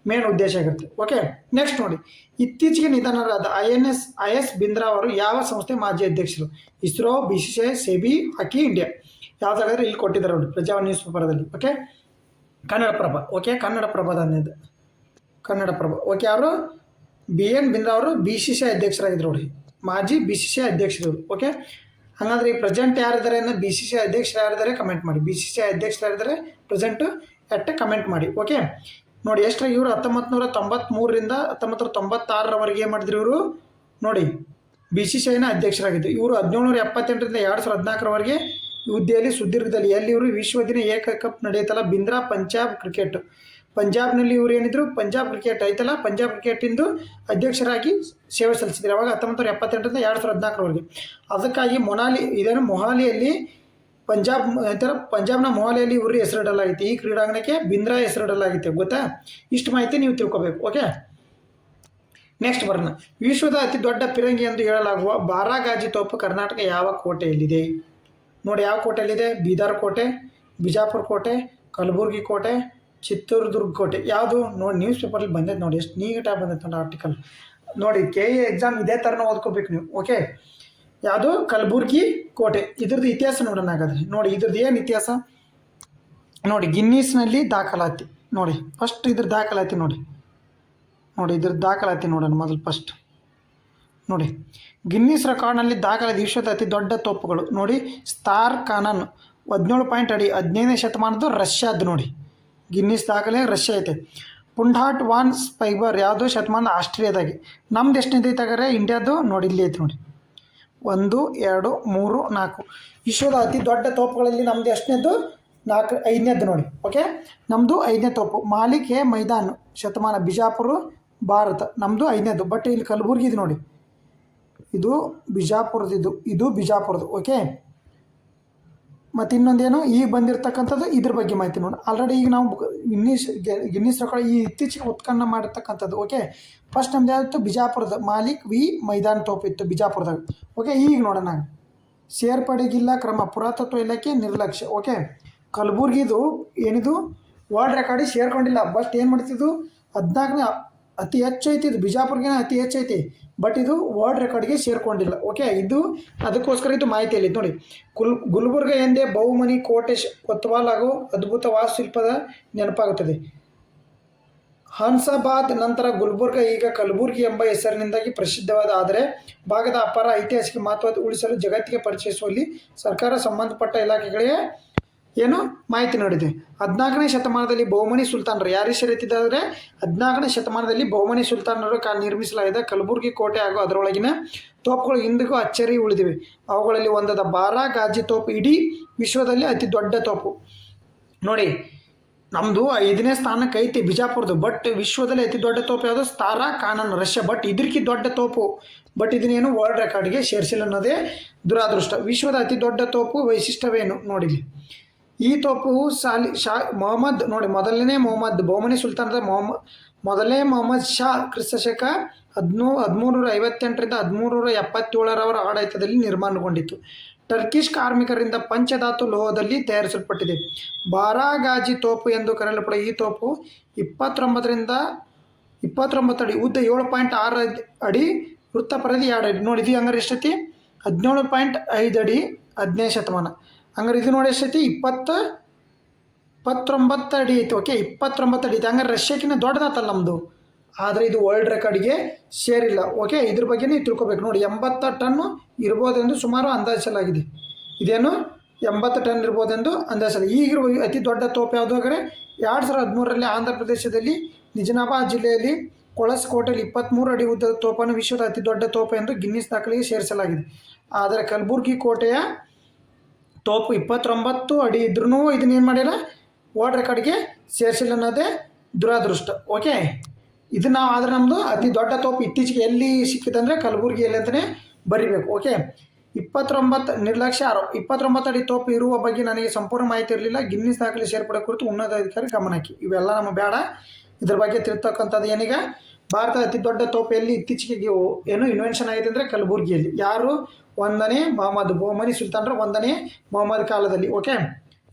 ಮೇನ್ ಉದ್ದೇಶ ಆಗಿರುತ್ತೆ. ಓಕೆ, ನೆಕ್ಸ್ಟ್ ನೋಡಿ, ಇತ್ತೀಚೆಗೆ ನಿಧನರಾದ IS ಬಿಂದ್ರಾ ಅವರು ಯಾವ ಸಂಸ್ಥೆ ಮಾಜಿ ಅಧ್ಯಕ್ಷರು? ISRO, BCCI, SEBI, hockey India. ಯಾವುದಾದ್ರೆ ಇಲ್ಲಿ ಕೊಟ್ಟಿದ್ದಾರೆ ನೋಡಿ, ಪ್ರಜಾವಾಣಿ ನ್ಯೂಸ್ ಪೇಪರದಲ್ಲಿ. Okay, Kannada Prabha. Okay, Kannada Prabha. Okay, ಅವರು BN ಬಿಂದ್ರಾ ಅವರು BCCI ಅಧ್ಯಕ್ಷರಾಗಿದ್ರು ನೋಡಿ, ಮಾಜಿ BCCI ಅಧ್ಯಕ್ಷರು. ಓಕೆ, ಹಾಗಾದ್ರೆ ಈ ಪ್ರೆಸೆಂಟ್ ಯಾರಿದ್ದಾರೆ ಅಂದರೆ BCCI ಅಧ್ಯಕ್ಷರು ಯಾರಿದ್ದಾರೆ ಕಮೆಂಟ್ ಮಾಡಿ. BCCI ಅಧ್ಯಕ್ಷರು ಯಾರಿದ್ದಾರೆ ಪ್ರೆಸೆಂಟು ಕಮೆಂಟ್ ಮಾಡಿ. ಓಕೆ, ನೋಡಿ ಎಷ್ಟರ ಇವರು 1993ರಿಂದ 1996ರವರೆಗೆ ಏನು ಮಾಡಿದ್ರು ಇವರು ನೋಡಿ, BCCIನ ಅಧ್ಯಕ್ಷರಾಗಿದ್ದು. ಇವರು 1778ರಿಂದ 2014ರವರೆಗೆ ಹುದ್ದೆಯಲ್ಲಿ ಸುದೀರ್ಘದಲ್ಲಿ ಎಲ್ಲಿ ಇವರು ವಿಶ್ವದಿನ ಕಪ್ ನಡೆಯುತ್ತಲ್ಲ, ಬಿಂದ್ರಾ ಪಂಜಾಬ್ನಲ್ಲಿ ಇವರು ಏನಿದ್ರು, ಪಂಜಾಬ್ ಕ್ರಿಕೆಟ್ ಐತಲ್ಲ, ಪಂಜಾಬ್ ಕ್ರಿಕೆಟಿಂದು ಅಧ್ಯಕ್ಷರಾಗಿ ಸೇವೆ ಸಲ್ಲಿಸಿದ್ರು. ಅವಾಗ 1978ರಿಂದ 2014ರವರೆಗೆ. ಅದಕ್ಕಾಗಿ ಮೊಹಾಲಿಯಲ್ಲಿ ಪಂಜಾಬ್ನ ಮೊಹಾಲಿಯಲ್ಲಿ ಇವರು ಹೆಸರಿಡಲಾಗಿತ್ತು. ಈ ಕ್ರೀಡಾಂಗಣಕ್ಕೆ ಬಿಂದ್ರಾ ಹೆಸರಿಡಲಾಗಿತ್ತು. ಗೊತ್ತಾ? ಇಷ್ಟು ಮಾಹಿತಿ ನೀವು ತಿಳ್ಕೊಬೇಕು. ಓಕೆ, ನೆಕ್ಸ್ಟ್ ಬರೋಣ. ವಿಶ್ವದ ಅತಿ ದೊಡ್ಡ ಪಿರಂಗಿ ಎಂದು ಹೇಳಲಾಗುವ ಬಾರಾಗಾಜಿ ತೋಪು ಕರ್ನಾಟಕ ಯಾವ ಕೋಟೆಯಲ್ಲಿದೆ? ನೋಡಿ, ಯಾವ ಕೋಟೆಯಲ್ಲಿದೆ? ಬೀದರ್ ಕೋಟೆ, ಬಿಜಾಪುರ ಕೋಟೆ, ಕಲಬುರ್ಗಿ ಕೋಟೆ, ಚಿತ್ರದುರ್ಗ ಕೋಟೆ. ಯಾವುದು ನೋಡಿ, ನ್ಯೂಸ್ ಪೇಪರಲ್ಲಿ ಬಂದೈತೆ ನೋಡಿ, ಎಷ್ಟು ನೀಟಾಗಿ ಬಂದೈತೆ ನೋಡಿ ಆರ್ಟಿಕಲ್. ನೋಡಿ, KE ಎಕ್ಸಾಮ್ ಇದೇ ಥರನ ಓದ್ಕೋಬೇಕು ನೀವು. ಓಕೆ, ಯಾವುದು? ಕಲಬುರ್ಗಿ ಕೋಟೆ. ಇದ್ರದ್ದು ಇತಿಹಾಸ ನೋಡೋಣ ಹಾಗಾದ್ರೆ. ನೋಡಿ, ಇದ್ರದ್ದು ಏನು ಇತಿಹಾಸ ನೋಡಿ, ಗಿನ್ನೀಸ್ನಲ್ಲಿ ದಾಖಲಾತಿ. ನೋಡಿ, ಫಸ್ಟ್ ಇದ್ರ ದಾಖಲಾತಿ ನೋಡಿ, ಇದ್ರದ್ದು ದಾಖಲಾತಿ ನೋಡೋಣ ಮೊದಲು ಫಸ್ಟ್. ನೋಡಿ, ಗಿನ್ನೀಸ್ ರೆಕಾರ್ಡ್ನಲ್ಲಿ ದಾಖಲಾದ ವಿಶ್ವದ ಅತಿ ದೊಡ್ಡ ತೋಪುಗಳು. ನೋಡಿ, ಸ್ಟಾರ್ ಕಾನನ್ 17 ಅಡಿ, 15ನೇ ಶತಮಾನದ್ದು, ರಷ್ಯಾದ್ದು. ನೋಡಿ, ಗಿನ್ನೀಸ್ ದಾಖಲೆ ರಷ್ಯಾ ಐತೆ. ಪುಂಡಾಟ್ ವಾನ್ ಸ್ಪೈಬರ್ ಯಾವುದು? ಶತಮಾನದ ಆಸ್ಟ್ರೇಲಿಯಾದಾಗೆ. ನಮ್ದು ಎಷ್ಟನೇದು ಐತಾಗಾರೆ? ಇಂಡಿಯಾದು. ನೋಡಿ, ಇಲ್ಲಿ ಐತೆ ನೋಡಿ, 1, 2, 3, 4. ವಿಶ್ವದ ಅತಿ ದೊಡ್ಡ ತೋಪುಗಳಲ್ಲಿ ನಮ್ಮದು ಎಷ್ಟನೇದು? 5ನೇದ್ದು ನೋಡಿ. ಓಕೆ, ನಮ್ಮದು 5ನೇ ತೋಪು. ಮಾಲಿಕ್ ಎ ಮೈದಾನ್, ಶತಮಾನ, ಬಿಜಾಪುರ, ಭಾರತ. ನಮ್ಮದು 5ನೇದು. ಬಟ್ ಇಲ್ಲಿ ಕಲಬುರ್ಗಿ ಇದು ನೋಡಿ, ಇದು ಬಿಜಾಪುರದ್ದು, ಇದು ಬಿಜಾಪುರದ್ದು. ಓಕೆ, ಮತ್ತು ಇನ್ನೊಂದೇನು ಈಗ ಬಂದಿರತಕ್ಕಂಥದ್ದು ಇದ್ರ ಬಗ್ಗೆ ಮಾಹಿತಿ ನೋಡಿ. ಆಲ್ರೆಡಿ ಈಗ ನಾವು ಗಿನ್ನೀಸ್ ರೆಕಾರ್ಡ್ ಈ ಇತ್ತೀಚೆಗೆ ಉತ್ಖನನ ಮಾಡಿರ್ತಕ್ಕಂಥದ್ದು. ಓಕೆ, ಫಸ್ಟ್ ನಮ್ದು ಯಾವತ್ತು? ಬಿಜಾಪುರದ ಮಾಲಿಕ್ ವಿ ಮೈದಾನ್ ತೋಪು ಇತ್ತು ಬಿಜಾಪುರದಾಗ. ಓಕೆ, ಈಗ ನೋಡೋಣ. ಸೇರ್ಪಡೆಗಿಲ್ಲ ಕ್ರಮ, ಪುರಾತತ್ವ ಇಲಾಖೆ ನಿರ್ಲಕ್ಷ್ಯ. ಓಕೆ, ಕಲಬುರ್ಗಿದು ಏನಿದು ವರ್ಲ್ಡ್ ರೆಕಾರ್ಡಿಗೆ ಸೇರ್ಕೊಂಡಿಲ್ಲ. ಬಟ್ ಏನು ಮಾಡ್ತಿದ್ದು? 14ನೇ ಅತಿ ಹೆಚ್ಚು ಐತಿ. ಇದು ಬಿಜಾಪುರ್ಗೆ ಅತಿ ಹೆಚ್ಚು ಐತಿ, ಬಟ್ ಇದು ವರ್ಲ್ಡ್ ರೆಕಾರ್ಡ್ಗೆ ಸೇರ್ಕೊಂಡಿಲ್ಲ. ಓಕೆ, ಇದು ಅದಕ್ಕೋಸ್ಕರ ಇದು ಮಾಹಿತಿಯಲ್ಲಿ ನೋಡಿ. ಗುಲ್ಬರ್ಗ ಎಂದೇ ಬಹುಮನಿ ಕೋಟೆ ಕೊತ್ವಾಲ್ ಹಾಗೂ ಅದ್ಭುತ ವಾಸ್ತುಶಿಲ್ಪದ ನೆನಪಾಗುತ್ತದೆ. ಹನ್ಸಾಬಾದ್ ನಂತರ ಗುಲ್ಬರ್ಗ ಈಗ ಕಲಬುರ್ಗಿ ಎಂಬ ಹೆಸರಿನಿಂದಾಗಿ ಪ್ರಸಿದ್ಧವಾದ, ಆದರೆ ಭಾಗದ ಅಪಾರ ಐತಿಹಾಸಿಕ ಮಹತ್ವ ಉಳಿಸಲು ಜಗತ್ತಿಗೆ ಪರಿಚಯಿಸುವಲ್ಲಿ ಸರ್ಕಾರ ಸಂಬಂಧಪಟ್ಟ ಇಲಾಖೆಗಳಿಗೆ ಏನು ಮಾಹಿತಿ ನೀಡಿದೆ. 14ನೇ ಶತಮಾನದಲ್ಲಿ ಬಹುಮನಿ ಸುಲ್ತಾನರು ಯಾರು ಹೆಸರೆತ್ತಿದ್ದಾರೆ? 14ನೇ ಶತಮಾನದಲ್ಲಿ ಬಹುಮನಿ ಸುಲ್ತಾನರು ನಿರ್ಮಿಸಲಾಗಿದೆ ಕಲಬುರ್ಗಿ ಕೋಟೆ ಹಾಗೂ ಅದರೊಳಗಿನ ತೋಪುಗಳು ಇಂದಿಗೂ ಅಚ್ಚರಿ ಉಳಿದಿವೆ. ಅವುಗಳಲ್ಲಿ ಒಂದಾದ ಬಾರಾಗಾಜಿ ತೋಪು ಇಡೀ ವಿಶ್ವದಲ್ಲಿ ಅತಿ ದೊಡ್ಡ ತೋಪು. ನೋಡಿ, ನಮ್ಮದು 5ನೇ ಸ್ಥಾನಕ್ಕೆ ಐತಿ ಬಿಜಾಪುರದ್ದು. ಬಟ್ ವಿಶ್ವದಲ್ಲಿ ಅತಿ ದೊಡ್ಡ ತೋಪು ಯಾವುದು? ಸ್ಟಾರಾ ಕಾನನ್, ರಷ್ಯಾ. ಬಟ್ ಇದಕ್ಕೆ ದೊಡ್ಡ ತೋಪು, ಬಟ್ ಇದನ್ನೇನು ವರ್ಲ್ಡ್ ರೆಕಾರ್ಡ್ಗೆ ಸೇರಿಸಿಲ್ಲ ಅನ್ನೋದೇ ದುರಾದೃಷ್ಟ. ವಿಶ್ವದ ಅತಿ ದೊಡ್ಡ ತೋಪು ವೈಶಿಷ್ಟ್ಯವೇನು? ನೋಡಿ, ಈ ತೋಪು ಮೊಹಮ್ಮದ್ ನೋಡಿ, ಮೊದಲನೇ ಮೊಹಮ್ಮದ್ ಬಹುಮನಿ ಸುಲ್ತಾನದ ಮೊದಲನೇ ಮೊಹಮ್ಮದ್ ಶಾ ಕ್ರಿಸ್ತಶಕ 1358ರಿಂದ 1377ರವರ ಆಡಳಿತದಲ್ಲಿ ನಿರ್ಮಾಣಗೊಂಡಿತು. ಟರ್ಕಿಷ್ ಕಾರ್ಮಿಕರಿಂದ ಪಂಚಧಾತು ಲೋಹದಲ್ಲಿ ತಯಾರಿಸಲ್ಪಟ್ಟಿದೆ. ಬಾರಾಗಾಜಿ ತೋಪು ಎಂದು ಕರೆಯಲ್ಪಡುವ ಈ ತೋಪು 29 ಅಡಿ ಉದ್ದ, 7.6 ಅಡಿ ವೃತ್ತ ಪರಿಧಿ 2 ಅಡಿ. ನೋಡಿ, ಇದು ಹಂಗಾರೆ ಎಷ್ಟೈತಿ? 17.5 ಅಡಿ, 10ನೇ ಶತಮಾನ. ಹಂಗಾರೆ ಇದು ನೋಡಿ ಎಷ್ಟೈತಿ? 29 ಅಡಿ ಐತಿ. ಓಕೆ, 29 ಅಡಿ ಐತಿ. ಹಂಗಾರೆ ರಷ್ಯಾಕಿನ್ನ ದೊಡ್ಡದಾತಲ್ಲ ನಮ್ಮದು. ಆದರೆ ಇದು ವರ್ಲ್ಡ್ ರೆಕಾರ್ಡ್ಗೆ ಸೇರಿಲ್ಲ. ಓಕೆ, ಇದ್ರ ಬಗ್ಗೆ ನೀವು ತಿಳ್ಕೊಬೇಕು. ನೋಡಿ, 80 ಟನ್ನು ಇರ್ಬೋದೆಂದು ಸುಮಾರು ಅಂದಾಜಿಸಲಾಗಿದೆ. ಇದೇನು 80 ಟನ್ ಇರ್ಬೋದೆಂದು ಅಂದಾಜಿಸಲಾಗಿದೆ. ಈಗಿರುವ ಅತಿ ದೊಡ್ಡ ತೋಪು ಯಾವುದು ಅಂದರೆ 2013ರಲ್ಲಿ ಆಂಧ್ರ ಪ್ರದೇಶದಲ್ಲಿ ನಿಜಾಮಾಬಾದ್ ಜಿಲ್ಲೆಯಲ್ಲಿ ಕೊಳಸ್ಕೋಟೆಯಲ್ಲಿ 23 ಅಡಿ ಉದ್ದದ ತೋಪನ್ನು ವಿಶ್ವದ ಅತಿ ದೊಡ್ಡ ತೋಪು ಎಂದು ಗಿನ್ನಿಸ್ ದಾಖಲೆಗೆ ಸೇರಿಸಲಾಗಿದೆ. ಆದರೆ ಕಲಬುರ್ಗಿ ಕೋಟೆಯ ತೋಪು 29 ಅಡಿ ಇದ್ರೂ ಇದನ್ನೇನು ಮಾಡಿಲ್ಲ, ವರ್ಲ್ಡ್ ರೆಕಾರ್ಡ್ಗೆ ಸೇರಿಸಿಲ್ಲ ಅನ್ನೋದೇ ದುರಾದೃಷ್ಟ. ಓಕೆ, ಇದು ನಾವು ಆದರೆ ನಮ್ಮದು ಅತಿ ದೊಡ್ಡ ತೋಪು ಇತ್ತೀಚೆಗೆ ಎಲ್ಲಿ ಸಿಕ್ಕಿದೆ ಅಂದರೆ ಕಲಬುರ್ಗಿಯಲ್ಲಿ ಅಂತಲೇ ಬರಿಬೇಕು. ಓಕೆ, 29 ಅಡಿ ತೋಪು ಇರುವ ಬಗ್ಗೆ ನನಗೆ ಸಂಪೂರ್ಣ ಮಾಹಿತಿ ಇರಲಿಲ್ಲ. ಗಿನ್ನಿಸ್ ದಾಖಲೆ ಸೇರ್ಪಡೆ ಕುರಿತು ಉನ್ನತ ಅಧಿಕಾರಿ ಗಮನಕ್ಕೆ. ಇವೆಲ್ಲ ನಮಗೆ ಬೇಡ. ಇದ್ರ ಬಗ್ಗೆ ತಿಳ್ತಕ್ಕಂಥದ್ದು ಏನೀಗ, ಭಾರತದ ಅತಿ ದೊಡ್ಡ ತೋಪು ಎಲ್ಲಿ ಇತ್ತೀಚೆಗೆ ಏನು ಇನ್ವೆನ್ಷನ್ ಆಗಿದೆ ಅಂದರೆ ಕಲಬುರ್ಗಿಯಲ್ಲಿ. ಯಾರು? 1ನೇ ಮೊಹಮ್ಮದ್ ಬಹುಮನಿ ಸುಲ್ತಾನರ 1ನೇ ಮೊಹಮ್ಮದ್ ಕಾಲದಲ್ಲಿ. ಓಕೆ,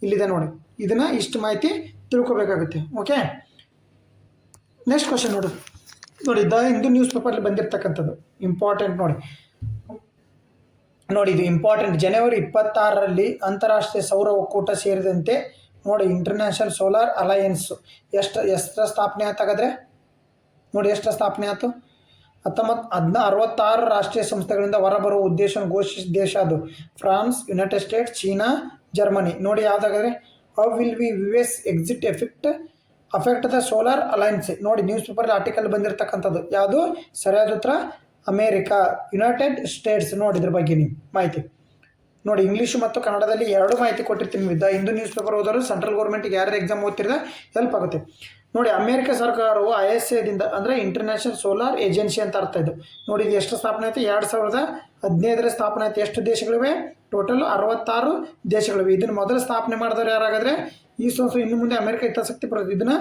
ಇಲ್ಲಿದೆ ನೋಡಿ. ಇದನ್ನು ಇಷ್ಟು ಮಾಹಿತಿ ತಿಳ್ಕೊಬೇಕಾಗುತ್ತೆ. ಓಕೆ, ನೆಕ್ಸ್ಟ್ ಕ್ವಶನ್ ನೋಡಿ ದ ಹಿಂದೂ ನ್ಯೂಸ್ ಪೇಪರ್ಲಿ ಬಂದಿರತಕ್ಕಂಥದ್ದು ಇಂಪಾರ್ಟೆಂಟ್. ನೋಡಿ ಇದು ಇಂಪಾರ್ಟೆಂಟ್. ಜನವರಿ 26ರಲ್ಲಿ ಅಂತಾರಾಷ್ಟ್ರೀಯ ಸೌರ ಒಕ್ಕೂಟ ಸೇರಿದಂತೆ ನೋಡಿ ಇಂಟರ್ನ್ಯಾಷನಲ್ ಸೋಲಾರ್ ಅಲಯನ್ಸ್ ಎಷ್ಟು ಸ್ಥಾಪನೆ ಆತಾಗಾದ್ರೆ ನೋಡಿ, ಎಷ್ಟು ಸ್ಥಾಪನೆ ಆಯಿತು? 66 ರಾಷ್ಟ್ರೀಯ ಸಂಸ್ಥೆಗಳಿಂದ ಹೊರಬರುವ ಉದ್ದೇಶವನ್ನು ಘೋಷಿಸಿದ ದೇಶ ಅದು France, United States, China, Germany. ನೋಡಿ ಯಾವುದಾದ್ರೆ how will we US exit affect the solar alliance. ನೋಡಿ ನ್ಯೂಸ್ ಪೇಪರ್ ಆರ್ಟಿಕಲ್ ಬಂದಿರತಕ್ಕಂಥದ್ದು. ಯಾವುದು ಸರಿಯಾದ ಉತ್ತರ? America, United States. ನೋಡಿ ಇದ್ರ ಬಗ್ಗೆ ನೀವು ಮಾಹಿತಿ ನೋಡಿ, ಇಂಗ್ಲೀಷು ಮತ್ತು ಕನ್ನಡದಲ್ಲಿ ಎರಡು ಮಾಹಿತಿ ಕೊಟ್ಟಿರ್ತೀನಿ. ದ ಹಿಂದೂ ನ್ಯೂಸ್ ಪೇಪರ್ ಓದೋರು ಸೆಂಟ್ರಲ್ ಗೌರ್ಮೆಂಟಿಗೆ ಯಾರು ಎಕ್ಸಾಮ್ ಓದ್ತಿರೋದ ಹೆಲ್ಪ್ ಆಗುತ್ತೆ. ನೋಡಿ, ಅಮೇರಿಕ ಸರ್ಕಾರವು ISAದಿಂದ ಅಂದರೆ ಇಂಟರ್ನ್ಯಾಷನಲ್ ಸೋಲಾರ್ ಏಜೆನ್ಸಿ ಅಂತ ಅರ್ಥ ಇದು. ನೋಡಿ ಇದು ಎಷ್ಟು ಸ್ಥಾಪನೆ ಆಯಿತು? 2015 ಸ್ಥಾಪನೆ ಆಯಿತು. ಎಷ್ಟು ದೇಶಗಳಿವೆ? ಟೋಟಲ್ 66 ದೇಶಗಳಿವೆ. ಇದನ್ನು ಮೊದಲು ಸ್ಥಾಪನೆ ಮಾಡಿದವರು ಯಾರಾಗಾದರೆ ಈ ಇನ್ನು ಮುಂದೆ ಅಮೇರಿಕ ಹಿತಾಸಕ್ತಿ ಪಡೆದು ಇದನ್ನು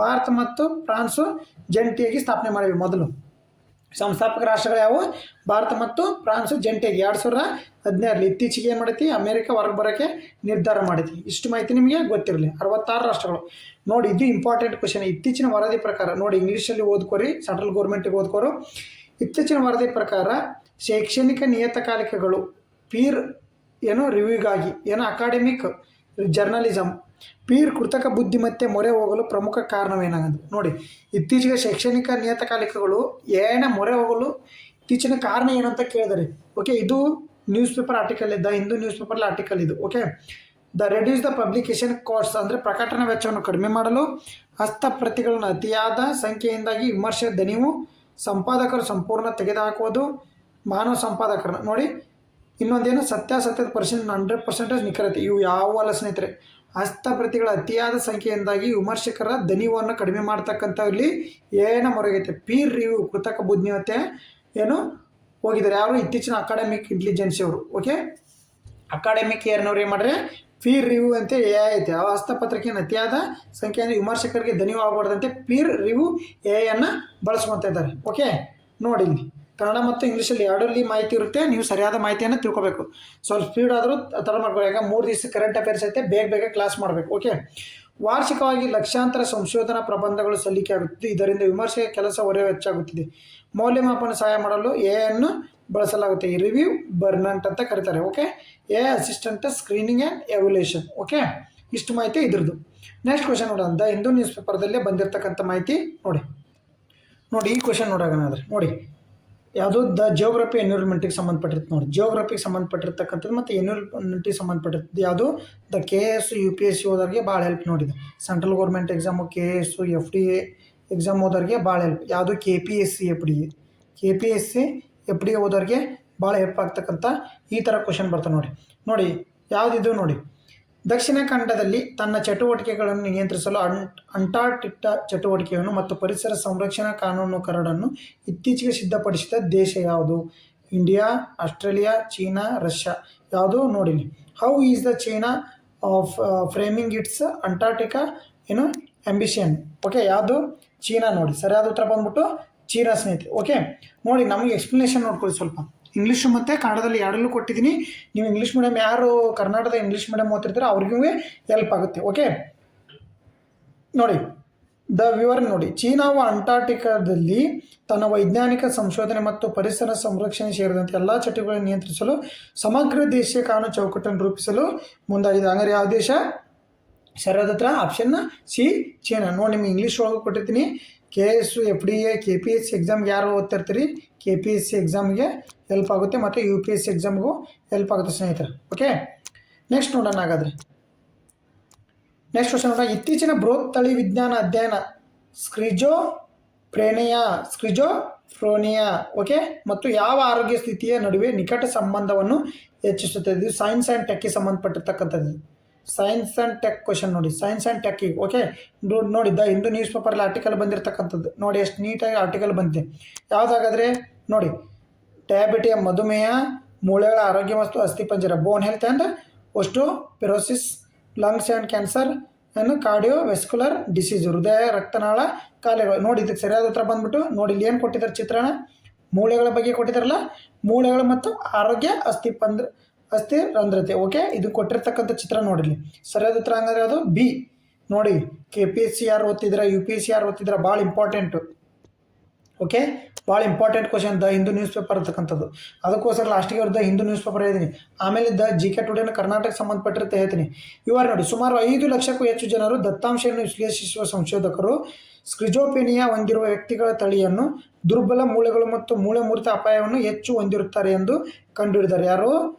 ಭಾರತ ಮತ್ತು ಫ್ರಾನ್ಸು ಜಂಟಿಯಾಗಿ ಸ್ಥಾಪನೆ ಮಾಡಿವೆ. ಮೊದಲು ಸಂಸ್ಥಾಪಕ ರಾಷ್ಟ್ರಗಳು ಯಾವುವು? ಭಾರತ ಮತ್ತು ಫ್ರಾನ್ಸು ಜಂಟಿಯಾಗಿ 2017. ಇತ್ತೀಚೆಗೆ ಏನು ಮಾಡೈತಿ? ಅಮೇರಿಕ ಹೊರಗೆ ಬರೋಕ್ಕೆ ನಿರ್ಧಾರ ಮಾಡೈತಿ. ಇಷ್ಟು ಮಾಹಿತಿ ನಿಮಗೆ ಗೊತ್ತಿರಲಿ. 66 ರಾಷ್ಟ್ರಗಳು. ನೋಡಿ ಇದು ಇಂಪಾರ್ಟೆಂಟ್ ಕ್ವಶನ್. ಇತ್ತೀಚಿನ ವರದಿ ಪ್ರಕಾರ ನೋಡಿ, ಇಂಗ್ಲೀಷಲ್ಲಿ ಓದ್ಕೋರಿ, ಸೆಂಟ್ರಲ್ ಗೌರ್ಮೆಂಟಿಗೆ ಓದ್ಕೋರು. ಇತ್ತೀಚಿನ ವರದಿ ಪ್ರಕಾರ ಶೈಕ್ಷಣಿಕ ನಿಯತಕಾಲಿಕೆಗಳು ಪೀರ್ ರಿವ್ಯೂಗಾಗಿ ಅಕಾಡೆಮಿಕ್ ಜರ್ನಲಿಸಮ್ ಪೀರ್ ಕೃತಕ ಬುದ್ಧಿಮತ್ತೆ ಮೊರೆ ಹೋಗಲು ಪ್ರಮುಖ ಕಾರಣವೇನಾಗದು? ನೋಡಿ, ಇತ್ತೀಚೆಗೆ ಶೈಕ್ಷಣಿಕ ನಿಯತಕಾಲಿಕೆಗಳು ಮೊರೆ ಹೋಗಲು ಇತ್ತೀಚಿನ ಕಾರಣ ಏನಂತ ಕೇಳಿದರೆ, ಓಕೆ, ಇದು news paper article the Hindu news paper article ಇದು. Okay, reduce the publication cost ಅಂದರೆ ಪ್ರಕಟಣಾ ವೆಚ್ಚವನ್ನು ಕಡಿಮೆ ಮಾಡಲು, ಹಸ್ತಪ್ರತಿಗಳನ್ನು ಅತಿಯಾದ ಸಂಖ್ಯೆಯಿಂದಾಗಿ ವಿಮರ್ಶೆ ದಣಿವು, ಸಂಪಾದಕರು ಸಂಪೂರ್ಣ ತೆಗೆದುಹಾಕುವುದು, ಮಾನವ ಸಂಪಾದಕರನ್ನ ನೋಡಿ, ಇನ್ನೊಂದೇನು ಸತ್ಯಾಸತ್ಯದ 100% ನಿಖರತೆ. ಇವು ಯಾವಲ್ಲ ಸ್ನೇಹಿತರೆ? ಹಸ್ತಪ್ರತಿಗಳ ಅತಿಯಾದ ಸಂಖ್ಯೆಯಿಂದಾಗಿ ವಿಮರ್ಶಕರ ದಣಿವನ್ನು ಕಡಿಮೆ ಮಾಡ್ತಕ್ಕಂಥ ಇಲ್ಲಿ ಮೊರೆಗೈತೆ. ಪೀರ್ ರಿವ್ಯೂ ಕೃತಕ ಬುದ್ಧಿಮತ್ತೆ ಹೋಗಿದ್ದಾರೆ ಯಾರು? ಇತ್ತೀಚಿನ ಅಕಾಡೆಮಿಕ್ ಇಂಟೆಲಿಜೆನ್ಸಿ ಅವರು. ಓಕೆ, ಅಕಾಡೆಮಿಕ್ ಏರ್ನವ್ರು ಏನು ಮಾಡ್ರೆ ಪೀರ್ ರಿವ್ಯೂ ಅಂತ ಐತೆ. ಆ ಹಸ್ತಪತ್ರಿಕೆಯನ್ನು ಅತಿಯಾದ ಸಂಖ್ಯೆಯಿಂದ ವಿಮರ್ಶಕರಿಗೆ ದಣಿವು ಆಗಬಾರ್ದಂತೆ ಪೀರ್ ರಿವ್ಯೂ ಅನ್ನು ಬಳಸ್ಕೊತಾ ಇದ್ದಾರೆ. ಓಕೆ, ನೋಡಿ ಇಲ್ಲಿ ಕನ್ನಡ ಮತ್ತು ಇಂಗ್ಲೀಷಲ್ಲಿ ಎರಡರಲ್ಲಿ ಮಾಹಿತಿ ಇರುತ್ತೆ. ನೀವು ಸರಿಯಾದ ಮಾಹಿತಿಯನ್ನು ತಿಳ್ಕೊಬೇಕು. ಸ್ವಲ್ಪ ಸ್ಪೀಡ್ ಆದರೂ ಥರ ಮಾಡ್ಬೇಕು. ಈಗ 3 ದಿವಸ ಕರೆಂಟ್ ಅಫೇರ್ಸ್ ಐತೆ, ಬೇಗ ಕ್ಲಾಸ್ ಮಾಡಬೇಕು. ಓಕೆ, ವಾರ್ಷಿಕವಾಗಿ ಲಕ್ಷಾಂತರ ಸಂಶೋಧನಾ ಪ್ರಬಂಧಗಳು ಸಲ್ಲಿಕೆ ಆಗುತ್ತಿದೆ. ಇದರಿಂದ ವಿಮರ್ಶೆಗೆ ಕೆಲಸ ಹೊರೆ ಹೆಚ್ಚಾಗುತ್ತಿದೆ. ಮೌಲ್ಯಮಾಪನ ಸಹಾಯ ಮಾಡಲು ಅನ್ನು ಬಳಸಲಾಗುತ್ತೆ. ಈ ರಿವ್ಯೂ ಬರ್ನಂಟ್ ಅಂತ ಕರೀತಾರೆ. Okay, assistant screening and evaluation. Okay, ಇಷ್ಟು ಮಾಹಿತಿ ಇದ್ರದ್ದು. ನೆಕ್ಸ್ಟ್ ಕ್ವಶನ್ ನೋಡೋಣ. ದ ಹಿಂದೂ ನ್ಯೂಸ್ ಪೇಪರ್ದಲ್ಲೇ ಬಂದಿರತಕ್ಕಂಥ ಮಾಹಿತಿ ನೋಡಿ ಈ ಕ್ವಶನ್ ನೋಡೋಣ. ನೋಡಿ ಯಾವುದು? ದ ಜಿಯೋಗ್ರಫಿ ಎನ್ವಿರಾನ್ಮೆಂಟಿಗೆ ಸಂಬಂಧಪಟ್ಟಿರುತ್ತೆ. ನೋಡಿ ಜಿಯೋಗ್ರಫಿಗೆ ಸಂಬಂಧಪಟ್ಟಿರ್ತಕ್ಕಂಥದ್ದು ಮತ್ತು ಎನ್ವಿರಾನ್ಮೆಂಟಿಗೆ ಸಂಬಂಧಪಟ್ಟಿರ್ತದ್ದು ಯಾವುದು? ದ KS UPSC ಓದೋರಿಗೆ ಭಾಳ ಹೆಲ್ಪ್. ನೋಡಿದೆ central government exam KS FDA exam ಓದೋರಿಗೆ ಭಾಳ ಹೆಲ್ಪ್. ಯಾವುದು? KPSC FD ಓದೋರಿಗೆ ಭಾಳ ಹೆಲ್ಪ್ ಆಗ್ತಕ್ಕಂಥ ಈ ಥರ ಕ್ವಶನ್ ಬರ್ತಾವೆ. ನೋಡಿ ಯಾವುದಿದು? ನೋಡಿ, ದಕ್ಷಿಣ ಖಂಡದಲ್ಲಿ ತನ್ನ ಚಟುವಟಿಕೆಗಳನ್ನು ನಿಯಂತ್ರಿಸಲು ಅಂಟಾರ್ಟಿಕಾ ಚಟುವಟಿಕೆಯನ್ನು ಮತ್ತು ಪರಿಸರ ಸಂರಕ್ಷಣಾ ಕಾನೂನು ಕರಡನ್ನು ಇತ್ತೀಚೆಗೆ ಸಿದ್ಧಪಡಿಸಿದ ದೇಶ ಯಾವುದು? India, Australia, China, Russia. ಯಾವುದು? ನೋಡಿ, how is the China of framing it's Antarctica ambition. Okay, ಯಾವುದು? ಚೀನಾ. ನೋಡಿ ಸರಿಯಾದ ಉತ್ತರ ಬಂದ್ಬಿಟ್ಟು ಚೀನಾ ಸ್ನೇಹಿತರೆ. ಓಕೆ, ನೋಡಿ ನಮಗೆ ಎಕ್ಸ್ಪ್ಲನೇಷನ್ ನೋಡ್ಕೊಳ್ಳಿ. ಸ್ವಲ್ಪ ಇಂಗ್ಲೀಷು ಮತ್ತು ಕನ್ನಡದಲ್ಲಿ ಎರಡಲ್ಲೂ ಕೊಟ್ಟಿದ್ದೀನಿ. ನೀವು ಇಂಗ್ಲೀಷ್ ಮೀಡಿಯಮ್ ಯಾರು ಕರ್ನಾಟಕದ ಇಂಗ್ಲೀಷ್ ಮೀಡಿಯಮ್ ಓದ್ತಿರ್ತಾರೆ ಅವ್ರಿಗೂ ಹೆಲ್ಪ್ ಆಗುತ್ತೆ. ಓಕೆ, ನೋಡಿ ದ ವಿವರಣೆ ನೋಡಿ. ಚೀನಾವು ಅಂಟಾರ್ಟಿಕಾದಲ್ಲಿ ತನ್ನ ವೈಜ್ಞಾನಿಕ ಸಂಶೋಧನೆ ಮತ್ತು ಪರಿಸರ ಸಂರಕ್ಷಣೆ ಸೇರಿದಂತೆ ಎಲ್ಲ ಚಟುವಟಿಕೆಗಳನ್ನು ನಿಯಂತ್ರಿಸಲು ಸಮಗ್ರ ದೇಶೀಯ ಕಾನೂನು ಚೌಕಟ್ಟನ್ನು ರೂಪಿಸಲು ಮುಂದಾಗಿದೆ. ಹಂಗಾರೆ ಯಾವ ದೇಶ? ಸರಿಯಾದ ಉತ್ತರ ಆಪ್ಷನ್ ಸಿ ಚೀನಾ. ನೋಡಿ ನಿಮ್ಗೆ ಇಂಗ್ಲೀಷ್ ಒಳಗೆ ಕೊಟ್ಟಿರ್ತೀನಿ. KS FDA KPSC ಎಕ್ಸಾಮ್ಗೆ ಯಾರು ಓದ್ತಿರ್ತೀರಿ, KPSC ಎಕ್ಸಾಮ್ಗೆ ಹೆಲ್ಪ್ ಆಗುತ್ತೆ ಮತ್ತು UPSC ಎಕ್ಸಾಮ್ಗೂ ಹೆಲ್ಪ್ ಆಗುತ್ತೆ ಸ್ನೇಹಿತರೆ. ಓಕೆ, ನೆಕ್ಸ್ಟ್ ನೋಡೋಣ. ಹಾಗಾದರೆ ನೆಕ್ಸ್ಟ್ ಕ್ವಶನ್ ನೋಡೋಣ. ಇತ್ತೀಚಿನ ಬೃಹತ್ ತಳಿ ವಿಜ್ಞಾನ ಅಧ್ಯಯನ ಸ್ಕ್ರಿಜೋಫ್ರೋನಿಯಾ ಓಕೆ ಮತ್ತು ಯಾವ ಆರೋಗ್ಯ ಸ್ಥಿತಿಯ ನಡುವೆ ನಿಕಟ ಸಂಬಂಧವನ್ನು ಹೆಚ್ಚಿಸುತ್ತದೆ? ಇದು ಸೈನ್ಸ್ ಆ್ಯಂಡ್ ಟೆಕ್ಗೆ ಸಂಬಂಧಪಟ್ಟಿರ್ತಕ್ಕಂಥದ್ದು. ಸೈನ್ಸ್ ಆ್ಯಂಡ್ ಟೆಕ್ ಕ್ವಶನ್ ನೋಡಿ, ಸೈನ್ಸ್ ಆ್ಯಂಡ್ ಟೆಕ್ಕಿಗೆ. ಓಕೆ, ನೋಡಿ ಹಿಂದೂ ನ್ಯೂಸ್ ಪೇಪರಲ್ಲಿ ಆರ್ಟಿಕಲ್ ಬಂದಿರತಕ್ಕಂಥದ್ದು. ನೋಡಿ ಎಷ್ಟು ನೀಟಾಗಿ ಆರ್ಟಿಕಲ್ ಬಂದಿದೆ. ಯಾವುದಾಗಾದರೆ ನೋಡಿ, ಡಯಾಬಿಟಿಯ ಮಧುಮೇಹ, ಮೂಳೆಗಳ ಆರೋಗ್ಯ ಮತ್ತು ಅಸ್ಥಿಪಂಜರ, bone health and osteoporosis, lungs and cancer ಅನ್ನು ಕಾರ್ಡಿಯೋವೆಸ್ಕ್ಯುಲರ್ ಡಿಸೀಸ್, ಹೃದಯ ರಕ್ತನಾಳ ಕಾಯಿಲೆಗಳು. ನೋಡಿ ಇದಕ್ಕೆ ಸರಿಯಾದ ಉತ್ತರ ಬಂದ್ಬಿಟ್ಟು ನೋಡಿ ಇಲ್ಲಿ ಏನು ಕೊಟ್ಟಿದ್ದಾರೆ ಚಿತ್ರಣ, ಮೂಳೆಗಳ ಬಗ್ಗೆ ಕೊಟ್ಟಿದ್ದಾರಲ್ಲ, ಮೂಳೆಗಳು ಮತ್ತು ಆರೋಗ್ಯ ಅಸ್ಥಿರಂಧ್ರತೆ. ಓಕೆ, ಇದು ಕೊಟ್ಟಿರ್ತಕ್ಕಂಥ ಚಿತ್ರ ನೋಡಿರಲಿ. ಸರಿಯಾದ ಉತ್ತರ ಹಂಗಾದ್ರೆ ಅದು ಬಿ. ನೋಡಿ KPSC ಯಾರು ಓದ್ತಿದ್ದೀರಾ, UPSC ಯಾರು ಓದ್ತಿದ್ದೀರಾ, ಭಾಳ ಇಂಪಾರ್ಟೆಂಟು. ಓಕೆ, ಭಾಳ important question the Hindu news paper ಇರ್ತಕ್ಕಂಥದ್ದು. ಅದಕ್ಕೋಸ್ಕರ ಲಾಸ್ಟಿಗೆ ಅವ್ರದ್ದು ಹಿಂದೂ ನ್ಯೂಸ್ ಪೇಪರ್ ಹೇಳ್ತೀನಿ. ಆಮೇಲೆ GK ಟುಡೇನ ಕರ್ನಾಟಕ ಸಂಬಂಧಪಟ್ಟಿರುತ್ತೆ ಹೇಳ್ತೀನಿ. ಇವರು ನೋಡಿ, ಸುಮಾರು 5 ಲಕ್ಷಕ್ಕೂ ಹೆಚ್ಚು ಜನರು ದತ್ತಾಂಶವನ್ನು ವಿಶ್ಲೇಷಿಸುವ ಸಂಶೋಧಕರು ಸ್ಕ್ರಿಜೋಪೆನಿಯಾ ಹೊಂದಿರುವ ವ್ಯಕ್ತಿಗಳ ತಳಿಯನ್ನು ದುರ್ಬಲ ಮೂಳೆಗಳು ಮತ್ತು ಮೂಳೆ ಮುರಿತ ಅಪಾಯವನ್ನು ಹೆಚ್ಚು ಹೊಂದಿರುತ್ತಾರೆ ಎಂದು ಕಂಡುಹಿಡಿದ್ದಾರೆ. ಯಾರು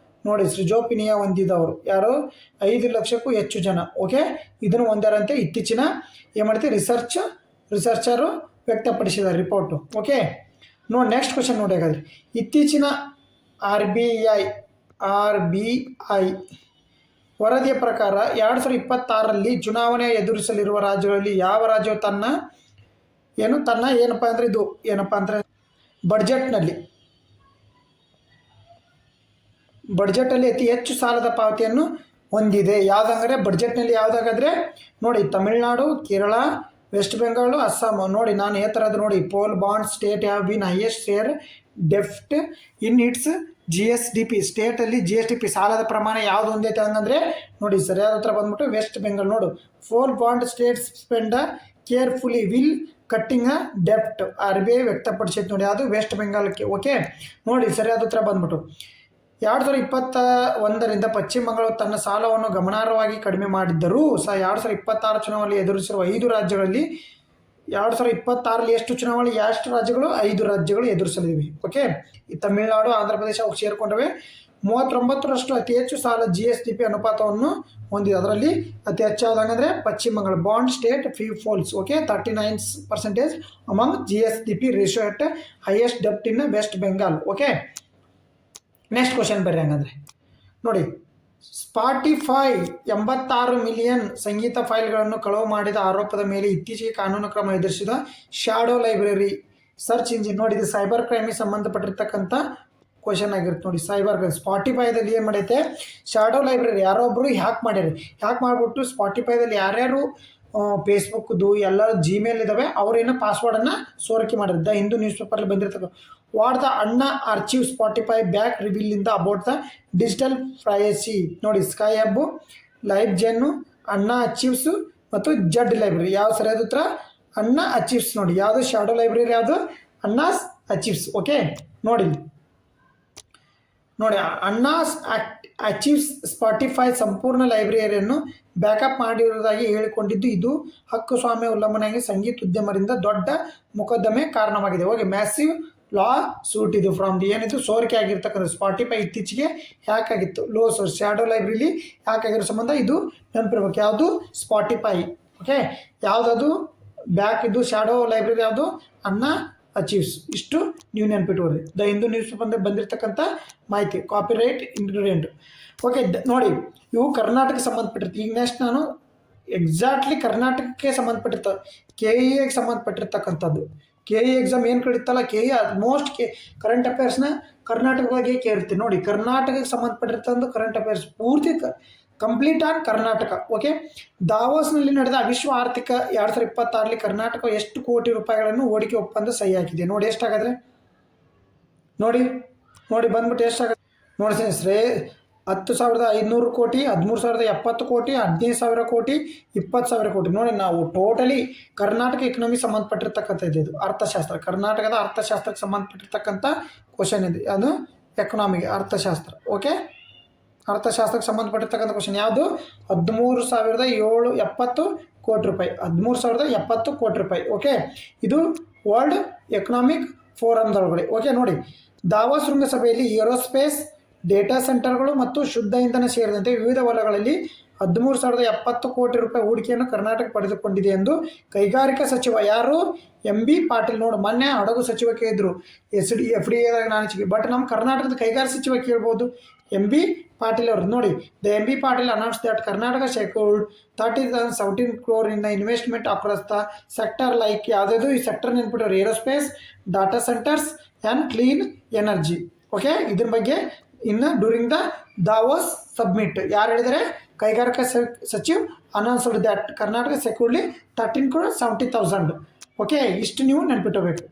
ನೋಡಿ, ಸ್ಕ್ರಿಜೋಪೆನಿಯಾ ಹೊಂದಿದವರು ಯಾರು? 5 ಲಕ್ಷಕ್ಕೂ ಹೆಚ್ಚು ಜನ. ಓಕೆ, ಇದನ್ನು ಹೊಂದಾರಂತೆ ಇತ್ತೀಚಿನ ಏನು ಮಾಡ್ತೀವಿ ರಿಸರ್ಚರು ವ್ಯಕ್ತಪಡಿಸಿದ್ದಾರೆ ರಿಪೋರ್ಟು. ಓಕೆ, ನೋಡಿ ನೆಕ್ಸ್ಟ್ ಕ್ವಶನ್ ನೋಡಿ. ಹಾಗಾದರೆ ಇತ್ತೀಚಿನ RBI ವರದಿಯ ಪ್ರಕಾರ 2026ರಲ್ಲಿ ಚುನಾವಣೆ ಎದುರಿಸಲಿರುವ ರಾಜ್ಯಗಳಲ್ಲಿ ಯಾವ ರಾಜ್ಯವು ತನ್ನ ಏನಪ್ಪ ಅಂದರೆ ಬಡ್ಜೆಟಲ್ಲಿ ಅತಿ ಹೆಚ್ಚು ಸಾಲದ ಪಾವತಿಯನ್ನು ಹೊಂದಿದೆ. ಯಾವುದಂದರೆ ಬಡ್ಜೆಟ್ನಲ್ಲಿ ಯಾವುದಾಗಾದರೆ ನೋಡಿ, ತಮಿಳುನಾಡು, ಕೇರಳ, ವೆಸ್ಟ್ ಬೆಂಗಾಲು, ಅಸ್ಸಾಂ. ನೋಡಿ ನಾನು ಹೇಳ್ತಾರದು ನೋಡಿ, poll bound state have been highest share ಡೆಫ್ಟ್ ಇನ್ ಇಟ್ಸ್ GSDP. ಸ್ಟೇಟಲ್ಲಿ GSDP ಸಾಲದ ಪ್ರಮಾಣ ಯಾವುದು ಹೊಂದೈತೆ ಹಂಗಂದರೆ ನೋಡಿ ಸರಿಯಾದ ಉತ್ತರ ಬಂದ್ಬಿಟ್ಟು ವೆಸ್ಟ್ ಬೆಂಗಾಲ್. ನೋಡು, poll bound state spend carefully will cutting a ಡೆಫ್ಟ್ RBI ವ್ಯಕ್ತಪಡಿಸೈತೆ ನೋಡಿ, ಅದು ವೆಸ್ಟ್ ಬೆಂಗಾಲಕ್ಕೆ. ಓಕೆ, ನೋಡಿ ಸರಿಯಾದ ಉತ್ತರ ಬಂದ್ಬಿಟ್ಟು 2021ರಿಂದ ಪಶ್ಚಿಮ ಬಂಗಾಳ ತನ್ನ ಸಾಲವನ್ನು ಗಮನಾರ್ಹವಾಗಿ ಕಡಿಮೆ ಮಾಡಿದ್ದರೂ ಸಹ 2026 ಚುನಾವಣೆ ಎದುರಿಸಿರುವ 5 ರಾಜ್ಯಗಳಲ್ಲಿ 2026ರಲ್ಲಿ ಎಷ್ಟು ಚುನಾವಣೆ, ಎಷ್ಟು ರಾಜ್ಯಗಳು? 5 ರಾಜ್ಯಗಳು ಎದುರಿಸಲಿವೆ. ಓಕೆ, ಈ ತಮಿಳುನಾಡು, ಆಂಧ್ರ ಪ್ರದೇಶ ಅವು ಸೇರಿಕೊಂಡವೆ. 39ರಷ್ಟು ಅತಿ ಹೆಚ್ಚು ಸಾಲ GSDP ಅನುಪಾತವನ್ನು ಹೊಂದಿದೆ. ಅದರಲ್ಲಿ ಅತಿ ಹೆಚ್ಚು ಯಾವುದಂದರೆ Paschima Bangala. Bond state free falls. Okay, 39% among GSDP ratio at highest ಡೆಪ್ಟ್ in West Bengal. Okay, next question ಬರ್ರಿ. ಹಂಗಂದರೆ ನೋಡಿ, ಸ್ಪಾಟಿಫೈ 86 ಮಿಲಿಯನ್ ಸಂಗೀತ ಫೈಲ್ಗಳನ್ನು ಕಳವು ಮಾಡಿದ ಆರೋಪದ ಮೇಲೆ ಇತ್ತೀಚೆಗೆ ಕಾನೂನು ಕ್ರಮ ಎದುರಿಸಿದ ಶಾಡೋ ಲೈಬ್ರರಿ ಸರ್ಚ್ ಇಂಜಿನ್. ನೋಡಿ, ಇದು ಸೈಬರ್ ಕ್ರೈಮಿಗೆ ಸಂಬಂಧಪಟ್ಟಿರ್ತಕ್ಕಂಥ ಕ್ವಶನ್ ಆಗಿರುತ್ತೆ. ನೋಡಿ, ಸೈಬರ್ ಕ್ರೈಮ್ ಸ್ಪಾಟಿಫೈದಲ್ಲಿ ಏನು ಮಾಡೈತೆ, ಶಾಡೋ ಲೈಬ್ರರಿ ಯಾರೊಬ್ಬರು ಹ್ಯಾಕ್ ಮಾಡಿಬಿಟ್ಟು ಸ್ಪಾಟಿಫೈದಲ್ಲಿ ಯಾರ್ಯಾರು ಫೇಸ್ಬುಕ್ದು ಎಲ್ಲ ಜಿಮೇಲ್ ಇದ್ದಾವೆ ಅವರೇನೋ ಪಾಸ್ವರ್ಡನ್ನು ಸೋರಿಕೆ ಮಾಡಿದ್ದ. ಹಿಂದೂ ನ್ಯೂಸ್ ಪೇಪರಲ್ಲಿ ಬಂದಿರ್ತಕ್ಕ what the Anna archive Spotify back revealing about the digital privacy. ನೋಡಿ, sky hub, live gen, Anna archives ಮತ್ತು ಜಡ್ ಲೈಬ್ರರಿ. ಯಾವ ಸರಿಯಾದ ಉತ್ತರ? ಅಣ್ಣ ಅಚೀವ್ಸ್. ನೋಡಿ, ಯಾವುದು ಶಾಡೋ ಲೈಬ್ರರಿ, ಯಾವುದು? ಅಣ್ಣಾಸ್ ಅಚೀವ್ಸ್. ಓಕೆ, ನೋಡಿ ಅಣ್ಣಾಸ್ ಅಚೀವ್ಸ್ ಸ್ಪಾಟಿಫೈ ಸಂಪೂರ್ಣ ಲೈಬ್ರರಿಯನ್ನು ಬ್ಯಾಕಪ್ ಮಾಡಿರುವುದಾಗಿ ಹೇಳಿಕೊಂಡಿದ್ದು ಇದು ಹಕ್ಕುಸ್ವಾಮ್ಯ ಉಲ್ಲಂಘನೆಯಾಗಿ ಸಂಗೀತ ಉದ್ಯಮರಿಂದ ದೊಡ್ಡ ಮೊಕದ್ದಮೆ ಕಾರಣವಾಗಿದೆ. ಓಕೆ, ಮ್ಯಾಸಿವ್ ಲಾ ಸೂಟ್ ಇದು ಫ್ರಮ್ ಏನಿದು ಸೋರಿಕೆ ಆಗಿರ್ತಕ್ಕಂಥ ಸ್ಪಾಟಿಫೈ ಇತ್ತೀಚೆಗೆ ಹ್ಯಾಕ್ ಆಗಿತ್ತು. ಲೋ ಸೋರ್ಸ್ ಶಾಡೋ ಲೈಬ್ರರಿಲಿ ಹ್ಯಾಕ್ ಆಗಿರೋ ಸಂಬಂಧ ಇದು ನೆನಪಿರ್ಬೇಕು. ಯಾವುದು? ಸ್ಪಾಟಿಫೈ. ಓಕೆ, ಯಾವುದದು ಬ್ಯಾಕ್ ಇದು ಶಾಡೋ ಲೈಬ್ರರಿ ಯಾವುದು? ಅಣ್ಣ ಅಚೀವ್ಸ್. ಇಷ್ಟು ನೀವು ನೆನಪಿಟ್ಕೋರಿ. ದ ಹಿಂದೂ ನ್ಯೂಸ್ ಪೇಪರ್ ಬಂದಿರತಕ್ಕಂಥ ಮಾಹಿತಿ, ಕಾಪಿರೈಟ್ ಇಂಗ್ರೀಡಿಯೆಂಟ್. ಓಕೆ, ನೋಡಿ ಇವು ಕರ್ನಾಟಕಕ್ಕೆ ಸಂಬಂಧಪಟ್ಟಿರ್ತೀವಿ. ಈಗ ನೆಕ್ಸ್ಟ್ ನಾನು ಎಕ್ಸಾಕ್ಟ್ಲಿ ಕರ್ನಾಟಕಕ್ಕೆ ಸಂಬಂಧಪಟ್ಟಿರ್ತವೆ, KEಗೆ ಸಂಬಂಧಪಟ್ಟಿರ್ತಕ್ಕಂಥದ್ದು. KE ಎಕ್ಸಾಮ್ ಏನು ಕಡಿತಲ್ಲ, KE ಆಲ್ಮೋಸ್ಟ್ ಕರೆಂಟ್ ಅಫೇರ್ಸ್ನ ಕರ್ನಾಟಕದಾಗೆ ಕೇಳಿರ್ತೀವಿ. ನೋಡಿ, ಕರ್ನಾಟಕಕ್ಕೆ ಸಂಬಂಧಪಟ್ಟಿರ್ತಂದು ಕರೆಂಟ್ ಅಫೇರ್ಸ್ ಪೂರ್ತಿ ಕಂಪ್ಲೀಟ್ ಆನ್ ಕರ್ನಾಟಕ. ಓಕೆ, ದಾವೋಸ್ನಲ್ಲಿ ನಡೆದ ವಿಶ್ವ ಆರ್ಥಿಕ 2026ರಲ್ಲಿ ಕರ್ನಾಟಕ ಎಷ್ಟು ಕೋಟಿ ರೂಪಾಯಿಗಳನ್ನು ಹೂಡಿಕೆ ಒಪ್ಪಂದ ಸಹಿ ಹಾಕಿದೆ? ನೋಡಿ ಎಷ್ಟಾಗಾದರೆ ನೋಡಿ ಬಂದ್ಬಿಟ್ಟು ಎಷ್ಟಾಗುತ್ತೆ ನೋಡಿ ಸ್ನೇಹಿತರೆ. 10,500 ಕೋಟಿ, 13,070 ಕೋಟಿ, 15,000 ಕೋಟಿ, 20,000 ಕೋಟಿ. ನೋಡಿ, ನಾವು ಟೋಟಲಿ ಕರ್ನಾಟಕ ಎಕನಾಮಿ ಸಂಬಂಧಪಟ್ಟಿರ್ತಕ್ಕಂಥ ಇದು ಅರ್ಥಶಾಸ್ತ್ರ, ಕರ್ನಾಟಕದ ಅರ್ಥಶಾಸ್ತ್ರಕ್ಕೆ ಸಂಬಂಧಪಟ್ಟಿರ್ತಕ್ಕಂಥ ಕ್ವಶನ್ ಇದೆ. ಅದು ಎಕನಾಮಿಗೆ ಅರ್ಥಶಾಸ್ತ್ರ. ಓಕೆ, ಅರ್ಥಶಾಸ್ತ್ರಕ್ಕೆ ಸಂಬಂಧಪಟ್ಟಿರ್ತಕ್ಕಂಥ ಕ್ವಶನ್ ಯಾವುದು? 13,770 ಕೋಟಿ ರೂಪಾಯಿ. 13,070 ಕೋಟಿ ರೂಪಾಯಿ. ಓಕೆ, ಇದು ವರ್ಲ್ಡ್ ಎಕನಾಮಿಕ್ ಫೋರಮ್ದೊಳಗಡೆ. ಓಕೆ ನೋಡಿ, ದಾವೋಸ್ ಶೃಂಗಸಭೆಯಲ್ಲಿ ಏರೋಸ್ಪೇಸ್, ಡೇಟಾ ಸೆಂಟರ್ಗಳು ಮತ್ತು ಶುದ್ಧ ಇಂಧನ ಸೇರಿದಂತೆ ವಿವಿಧ ವಲಯಗಳಲ್ಲಿ 13,070 ಕೋಟಿ ರೂಪಾಯಿ ಹೂಡಿಕೆಯನ್ನು ಕರ್ನಾಟಕ ಪಡೆದುಕೊಂಡಿದೆ ಎಂದು ಕೈಗಾರಿಕಾ ಸಚಿವ ಯಾರು? MB ಪಾಟೀಲ್. ನೋಡು, ಮೊನ್ನೆ ಹಡಗು ಸಚಿವ ಕೇಳಿದ್ರು FDAದಾಗ ನಾನು ಬಟ್ ನಮ್ಮ ಕರ್ನಾಟಕದ ಕೈಗಾರಿಕಾ ಸಚಿವ ಕೇಳ್ಬೋದು MB ಪಾಟೀಲ್ ಅವರು. ನೋಡಿ, the MB Patil announce that Karnataka secured 30,017 crore in investment across the sector like ಯಾವುದಾದ್ರು ಈ ಸೆಕ್ಟರ್ ನೆನ್ಬಿಟ್ಟವ್ರು aerospace, data centres and clean energy. Okay, ಇದ್ರ ಬಗ್ಗೆ ಇನ್ನು ಡ್ಯೂರಿಂಗ್ ದ ದಾವೋಸ್ ಸಬ್ಮಿಟ್ ಯಾರು ಹೇಳಿದರೆ? ಕೈಗಾರಿಕಾ ಸಚಿವ್ announced that Karnataka secured 13,70,000. Okay, ಇಷ್ಟು ನೀವು ನೆನ್ಪಿಟ್ಟಬೇಕು.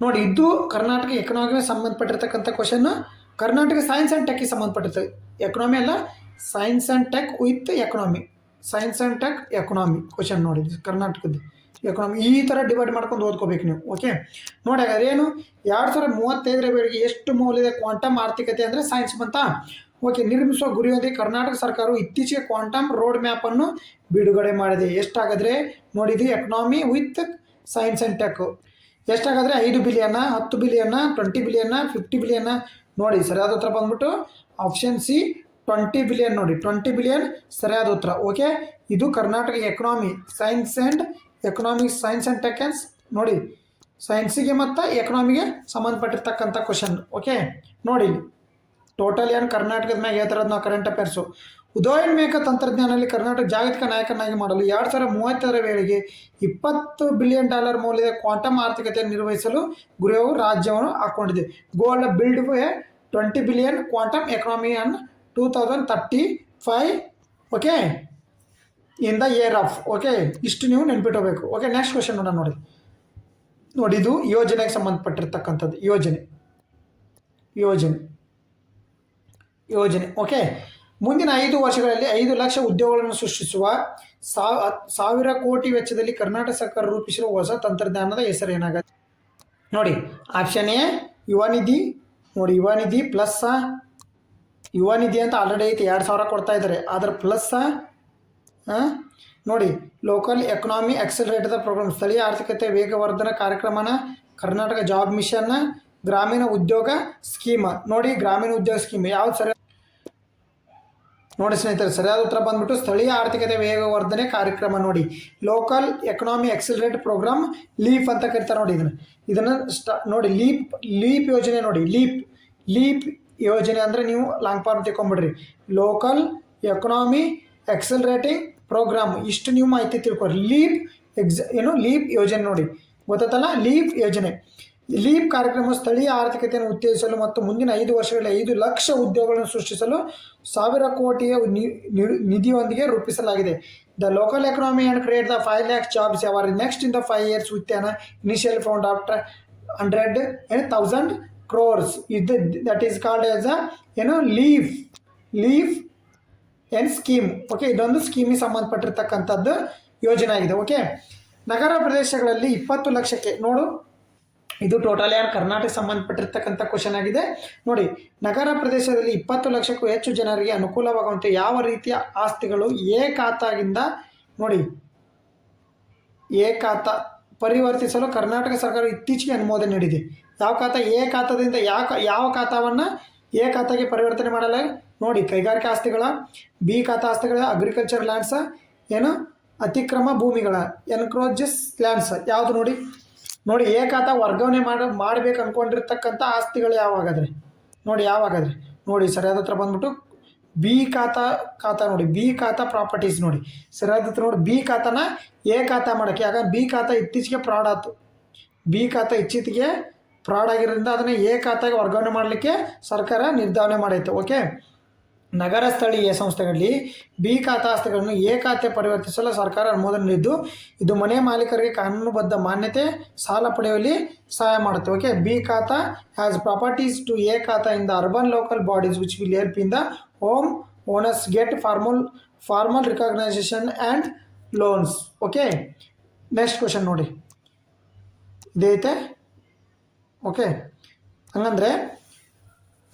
ನೋಡಿ, ಇದು ಕರ್ನಾಟಕ ಎಕನಾಮಿಗೆ ಸಂಬಂಧಪಟ್ಟಿರ್ತಕ್ಕಂಥ ಕ್ವಶನ್. ಕರ್ನಾಟಕ ಸೈನ್ಸ್ ಆ್ಯಂಡ್ ಟೆಕ್ಗೆ ಸಂಬಂಧಪಟ್ಟಿರ್ತದೆ. ಎಕನಾಮಿ ಅಲ್ಲ, science and tech with economy. Science and tech economy question ನೋಡಿ, ಕರ್ನಾಟಕದ ಎಕನಾಮಿ ಈ ಥರ ಡಿವೈಡ್ ಮಾಡ್ಕೊಂಡು ಓದ್ಕೋಬೇಕು ನೀವು. ಓಕೆ ನೋಡಿ, ಹಾಗಾದ್ರೆ ಏನು 2035ರ ವೇಳೆಗೆ ಎಷ್ಟು ಮೌಲ್ಯದ ಕ್ವಾಂಟಮ್ ಆರ್ಥಿಕತೆ ಅಂದರೆ ಸೈನ್ಸ್ ಬಂತ. ಓಕೆ, ನಿರ್ಮಿಸುವ ಗುರಿಯೊಂದಿಗೆ ಕರ್ನಾಟಕ ಸರ್ಕಾರವು ಇತ್ತೀಚೆಗೆ ಕ್ವಾಂಟಮ್ ರೋಡ್ ಮ್ಯಾಪನ್ನು ಬಿಡುಗಡೆ ಮಾಡಿದೆ. ಎಷ್ಟಾಗಾದರೆ ನೋಡಿದ್ವಿ, economy with science and tech ಎಷ್ಟಾಗಾದರೆ 5 ಬಿಲಿಯನ್ನ, 10 ಬಿಲಿಯನ್ನ, 20 ಬಿಲಿಯನ್ನ, 50 ಬಿಲಿಯನ್ನ. ನೋಡಿ, ಸರಿಯಾದ ಉತ್ತರ ಬಂದ್ಬಿಟ್ಟು ಆಪ್ಷನ್ ಸಿ 20 ಬಿಲಿಯನ್. ನೋಡಿ, 20 ಬಿಲಿಯನ್ ಸರಿಯಾದ ಉತ್ತರ. ಓಕೆ, ಇದು Karnataka economy, science and economics, science and tech ನೋಡಿ, ಸೈನ್ಸಿಗೆ ಮತ್ತು ಎಕನಾಮಿಗೆ ಸಂಬಂಧಪಟ್ಟಿರ್ತಕ್ಕಂಥ ಕ್ವಶನ್. ಓಕೆ ನೋಡಿ, ಟೋಟಲ್ ಏನು ಕರ್ನಾಟಕದ ಮ್ಯಾಗ ಹೇಳ್ತಾರದು ನಾವು ಕರೆಂಟ್ ಅಫೇರ್ಸು. ಉದಯೋನ್ಮೇಖ ತಂತ್ರಜ್ಞಾನದಲ್ಲಿ ಕರ್ನಾಟಕ ಜಾಗತಿಕ ನಾಯಕನಾಗಿ ಮಾಡಲು 2035ರ ವೇಳೆಗೆ $20 ಬಿಲಿಯನ್ ಮೌಲ್ಯದ ಕ್ವಾಂಟಮ್ ಆರ್ಥಿಕತೆಯನ್ನು ನಿರ್ವಹಿಸಲು ಗುರಿಯು ರಾಜ್ಯವನ್ನು ಹಾಕ್ಕೊಂಡಿದೆ. Goal build a 20 billion quantum economy on 2035. Okay, in the year of. Okay, ಇಷ್ಟು ನೀವು ನೆನ್ಪಿಟ್ಟಬೇಕು. ಓಕೆ, ನೆಕ್ಸ್ಟ್ ಕ್ವಶನ್ ನೋಡೋಣ. ನೋಡಿ, ಇದು ಯೋಜನೆಗೆ ಸಂಬಂಧಪಟ್ಟಿರ್ತಕ್ಕಂಥದ್ದು. ಯೋಜನೆ. ಓಕೆ, ಮುಂದಿನ 5 ವರ್ಷಗಳಲ್ಲಿ 5 ಲಕ್ಷ ಉದ್ಯೋಗಗಳನ್ನು ಸೃಷ್ಟಿಸುವ 1,000 ಕೋಟಿ ವೆಚ್ಚದಲ್ಲಿ ಕರ್ನಾಟಕ ಸರ್ಕಾರ ರೂಪಿಸಿರುವ ಹೊಸ ತಂತ್ರಜ್ಞಾನದ ಹೆಸರೇನಾಗುತ್ತೆ? ನೋಡಿ, ಆಪ್ಷನ್ ಎ ಯುವ ನಿಧಿ. ನೋಡಿ, ಯುವ ನಿಧಿ ಪ್ಲಸ್, ಯುವ ನಿಧಿ ಅಂತ ಆಲ್ರೆಡಿ ಐತಿ, 2,000 ಕೊಡ್ತಾ ಇದ್ದಾರೆ, ಅದರ ಪ್ಲಸ್. ನೋಡಿ, ಲೋಕಲ್ ಎಕನಾಮಿ ಆಕ್ಸಲರೇಟರ್ ಪ್ರೋಗ್ರಾಮ್, ಸ್ಥಳೀಯ ಆರ್ಥಿಕತೆ ವೇಗವರ್ಧನ ಕಾರ್ಯಕ್ರಮನ, ಕರ್ನಾಟಕ ಜಾಬ್ ಮಿಷನ್ನ, ಗ್ರಾಮೀಣ ಉದ್ಯೋಗ ಸ್ಕೀಮ್. ನೋಡಿ, ಗ್ರಾಮೀಣ ಉದ್ಯೋಗ ಸ್ಕೀಮ್ ಯಾವ್ದು ಸರಿ? ನೋಡಿ ಸ್ನೇಹಿತರೆ, ಸರಿಯಾದ ಉತ್ತರ ಬಂದ್ಬಿಟ್ಟು ಸ್ಥಳೀಯ ಆರ್ಥಿಕತೆ ವೇಗವರ್ಧನೆ ಕಾರ್ಯಕ್ರಮ. ನೋಡಿ, local economy accelerate program, leap ಅಂತ ಕರಿತಾರೆ. ನೋಡಿ, ಇದನ್ನು ನೋಡಿ, ಲೀಪ್ ಯೋಜನೆ. ನೋಡಿ, ಲೀಪ್ ಯೋಜನೆ ಅಂದರೆ ನೀವು ಲಾಂಗ್ ಫಾರ್ಮ್ ತಿಳ್ಕೊಂಬಿಡ್ರಿ. ಲೋಕಲ್ ಎಕನಾಮಿ ಆಕ್ಸಿಲರೇಟಿಂಗ್ ಪ್ರೋಗ್ರಾಮ್, ಇಷ್ಟು ನೀವು ಮಾಹಿತಿ ತಿಳ್ಕೊರಿ. ಲೀಪ್ ಯೋಜನೆ ನೋಡಿ, ಗೊತ್ತಲ್ಲ, ಲೀಪ್ ಯೋಜನೆ. ಲೀಪ್ ಕಾರ್ಯಕ್ರಮ ಸ್ಥಳೀಯ ಆರ್ಥಿಕತೆಯನ್ನು ಉತ್ತೇಜಿಸಲು ಮತ್ತು ಮುಂದಿನ 5 ವರ್ಷಗಳಲ್ಲಿ 5 ಲಕ್ಷ ಉದ್ಯೋಗಗಳನ್ನು ಸೃಷ್ಟಿಸಲು 1,000 ಕೋಟಿಯ ನಿಧಿಯೊಂದಿಗೆ ರೂಪಿಸಲಾಗಿದೆ. The local economy and create the 5 lakhs jobs over next in the 5 years with an initial fund after 100,000 crores. That is called as leap and scheme. Okay, ಇದೊಂದು ಸ್ಕೀಮಿಗೆ ಸಂಬಂಧಪಟ್ಟಿರ್ತಕ್ಕಂಥದ್ದು ಯೋಜನೆ ಆಗಿದೆ. ಓಕೆ, ನಗರ ಪ್ರದೇಶಗಳಲ್ಲಿ 20 ಲಕ್ಷಕ್ಕೆ ನೋಡು, ಇದು ಟೋಟಲ್ ಯಾರು ಕರ್ನಾಟಕ ಸಂಬಂಧಪಟ್ಟಿರ್ತಕ್ಕಂಥ ಕ್ವಶನ್ ಆಗಿದೆ. ನೋಡಿ, ನಗರ ಪ್ರದೇಶದಲ್ಲಿ 20 ಲಕ್ಷಕ್ಕೂ ಹೆಚ್ಚು ಜನರಿಗೆ ಅನುಕೂಲವಾಗುವಂತೆ ಯಾವ ರೀತಿಯ ಆಸ್ತಿಗಳು ಖಾತಾಗಿಂದ ನೋಡಿ ಖಾತಾ ಪರಿವರ್ತಿಸಲು ಕರ್ನಾಟಕ ಸರ್ಕಾರ ಇತ್ತೀಚೆಗೆ ಅನುಮೋದನೆ ನೀಡಿದೆ. ಯಾವ ಖಾತಾ? ಖಾತಾದಿಂದ ಯಾವ ಖಾತಾವನ್ನು ಖಾತಾಗೆ ಪರಿವರ್ತನೆ ಮಾಡಲ್ಲ? ನೋಡಿ, ಕೈಗಾರಿಕಾ ಆಸ್ತಿಗಳ, ಬಿ ಖಾತಾ ಆಸ್ತಿಗಳ, ಅಗ್ರಿಕಲ್ಚರ್ ಲ್ಯಾಂಡ್ಸ್, ಅತಿಕ್ರಮ ಭೂಮಿಗಳ, ಎನ್ಕ್ರೋಚಸ್ ಲ್ಯಾಂಡ್ಸ್ ಯಾವುದು? ನೋಡಿ, ಖಾತಾ ವರ್ಗಾವಣೆ ಮಾಡಬೇಕು ಅಂದ್ಕೊಂಡಿರ್ತಕ್ಕಂಥ ಆಸ್ತಿಗಳು ಯಾವಾಗಾದ್ರೆ ನೋಡಿ, ಸರಿಯಾದ ಹತ್ರ ಬಂದ್ಬಿಟ್ಟು ಬಿ ಖಾತಾ ನೋಡಿ, ಬಿ ಖಾತಾ ಪ್ರಾಪರ್ಟೀಸ್. ನೋಡಿ, ಸರಿಯಾದ ಹತ್ರ ನೋಡಿ, ಬಿ ಖಾತಾನ ಖಾತಾ ಮಾಡೋಕ್ಕೆ. ಆಗ ಬಿ ಖಾತಾ ಇತ್ತೀಚೆಗೆ ಫ್ರಾಡ್ ಆಯಿತು. ಬಿ ಖಾತಾ ಇತ್ತೀಚೆಗೆ ಫ್ರಾಡ್ ಆಗಿರೋದ್ರಿಂದ ಅದನ್ನು ಖಾತಾಗೆ ವರ್ಗಾವಣೆ ಮಾಡಲಿಕ್ಕೆ ಸರ್ಕಾರ ನಿರ್ಧಾರ ಮಾಡೈತೆ. ಓಕೆ, ನಗರ ಸ್ಥಳೀಯ ಸಂಸ್ಥೆಗಳಲ್ಲಿ ಬಿ ಖಾತಾ ಆಸ್ತಿಗಳನ್ನು ಖಾತೆ ಪರಿವರ್ತಿಸಲು ಸರ್ಕಾರ ಅನುಮೋದನೆ ನೀಡಿದ್ದು, ಇದು ಮನೆ ಮಾಲೀಕರಿಗೆ ಕಾನೂನುಬದ್ಧ ಮಾನ್ಯತೆ ಸಾಲ ಪಡೆಯುವಲ್ಲಿ ಸಹಾಯ ಮಾಡುತ್ತೆ. Okay, B khata has properties to khata in the urban local bodies which will help in the home owners get formal recognition and loans. Okay, next question ನೋಡಿ, ಇದೈತೆ. ಓಕೆ, ಹಂಗಂದರೆ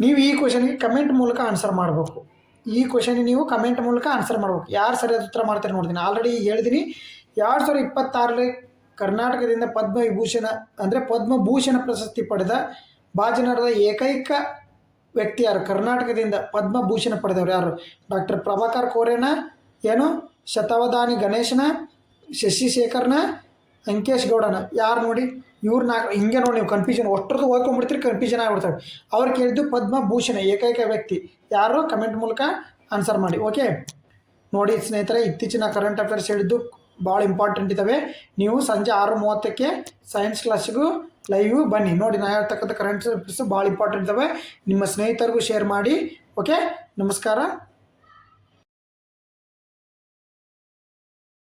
ನೀವು ಈ ಕ್ವಶನ್ಗೆ ಕಮೆಂಟ್ ಮೂಲಕ ಆನ್ಸರ್ ಮಾಡಬೇಕು. ಈ ಕ್ವಶನ್ಗೆ ನೀವು ಕಮೆಂಟ್ ಮೂಲಕ ಆನ್ಸರ್ ಮಾಡ್ಬೇಕು. ಯಾರು ಸರಿಯಾದ ಉತ್ತರ ಮಾಡ್ತಾರೆ ನೋಡ್ತೀನಿ. ಆಲ್ರೆಡಿ ಹೇಳಿದ್ದೀನಿ 2026ರಲ್ಲಿ ಕರ್ನಾಟಕದಿಂದ ಪದ್ಮವಿಭೂಷಣ ಅಂದರೆ ಪದ್ಮಭೂಷಣ ಪ್ರಶಸ್ತಿ ಪಡೆದ ಬಾಜಿನರದ ಏಕೈಕ ವ್ಯಕ್ತಿ ಯಾರು? ಕರ್ನಾಟಕದಿಂದ ಪದ್ಮಭೂಷಣ ಪಡೆದವರು ಯಾರು? ಡಾಕ್ಟರ್ ಪ್ರಭಾಕರ್ ಕೋರೆನ, ಏನು ಶತಾವಧಾನಿ ಗಣೇಶನ, ಶಶಿಶೇಖರ್ನ, ಅಂಕೇಶ್ ಗೌಡನ? ಯಾರು ನೋಡಿ? ಇವ್ರು ಹಿಂಗೆ ನೋಡಿ ನೀವು ಕನ್ಫ್ಯೂಷನ್ ಒಟ್ಟರದ್ದು ಓದ್ಕೊಂಡ್ಬಿಡ್ತೀರಿ, ಕನ್ಫ್ಯೂಷನ್ ಆಗಿಬಿಡ್ತಾರೆ. ಅವ್ರು ಕೇಳಿದ್ದು ಪದ್ಮಭೂಷಣ ಏಕೈಕ ವ್ಯಕ್ತಿ ಯಾರು? ಕಮೆಂಟ್ ಮೂಲಕ ಆನ್ಸರ್ ಮಾಡಿ. ಓಕೆ, ನೋಡಿ ಸ್ನೇಹಿತರೆ, ಇತ್ತೀಚಿನ ಕರೆಂಟ್ ಅಫೇರ್ಸ್ ಹೇಳಿದ್ದು ಭಾಳ ಇಂಪಾರ್ಟೆಂಟ್ ಇದ್ದಾವೆ. ನೀವು ಸಂಜೆ 6:30ಕ್ಕೆ ಸೈನ್ಸ್ ಕ್ಲಾಸಿಗೂ ಲೈವ್ ಬನ್ನಿ. ನೋಡಿ ನಾ ಹೇಳ್ತಕ್ಕಂಥ ಕರೆಂಟ್ ಅಫೇರ್ಸ್ ಭಾಳ ಇಂಪಾರ್ಟೆಂಟ್ ಇದ್ದಾವೆ. ನಿಮ್ಮ ಸ್ನೇಹಿತರಿಗೂ ಶೇರ್ ಮಾಡಿ. ಓಕೆ, ನಮಸ್ಕಾರ.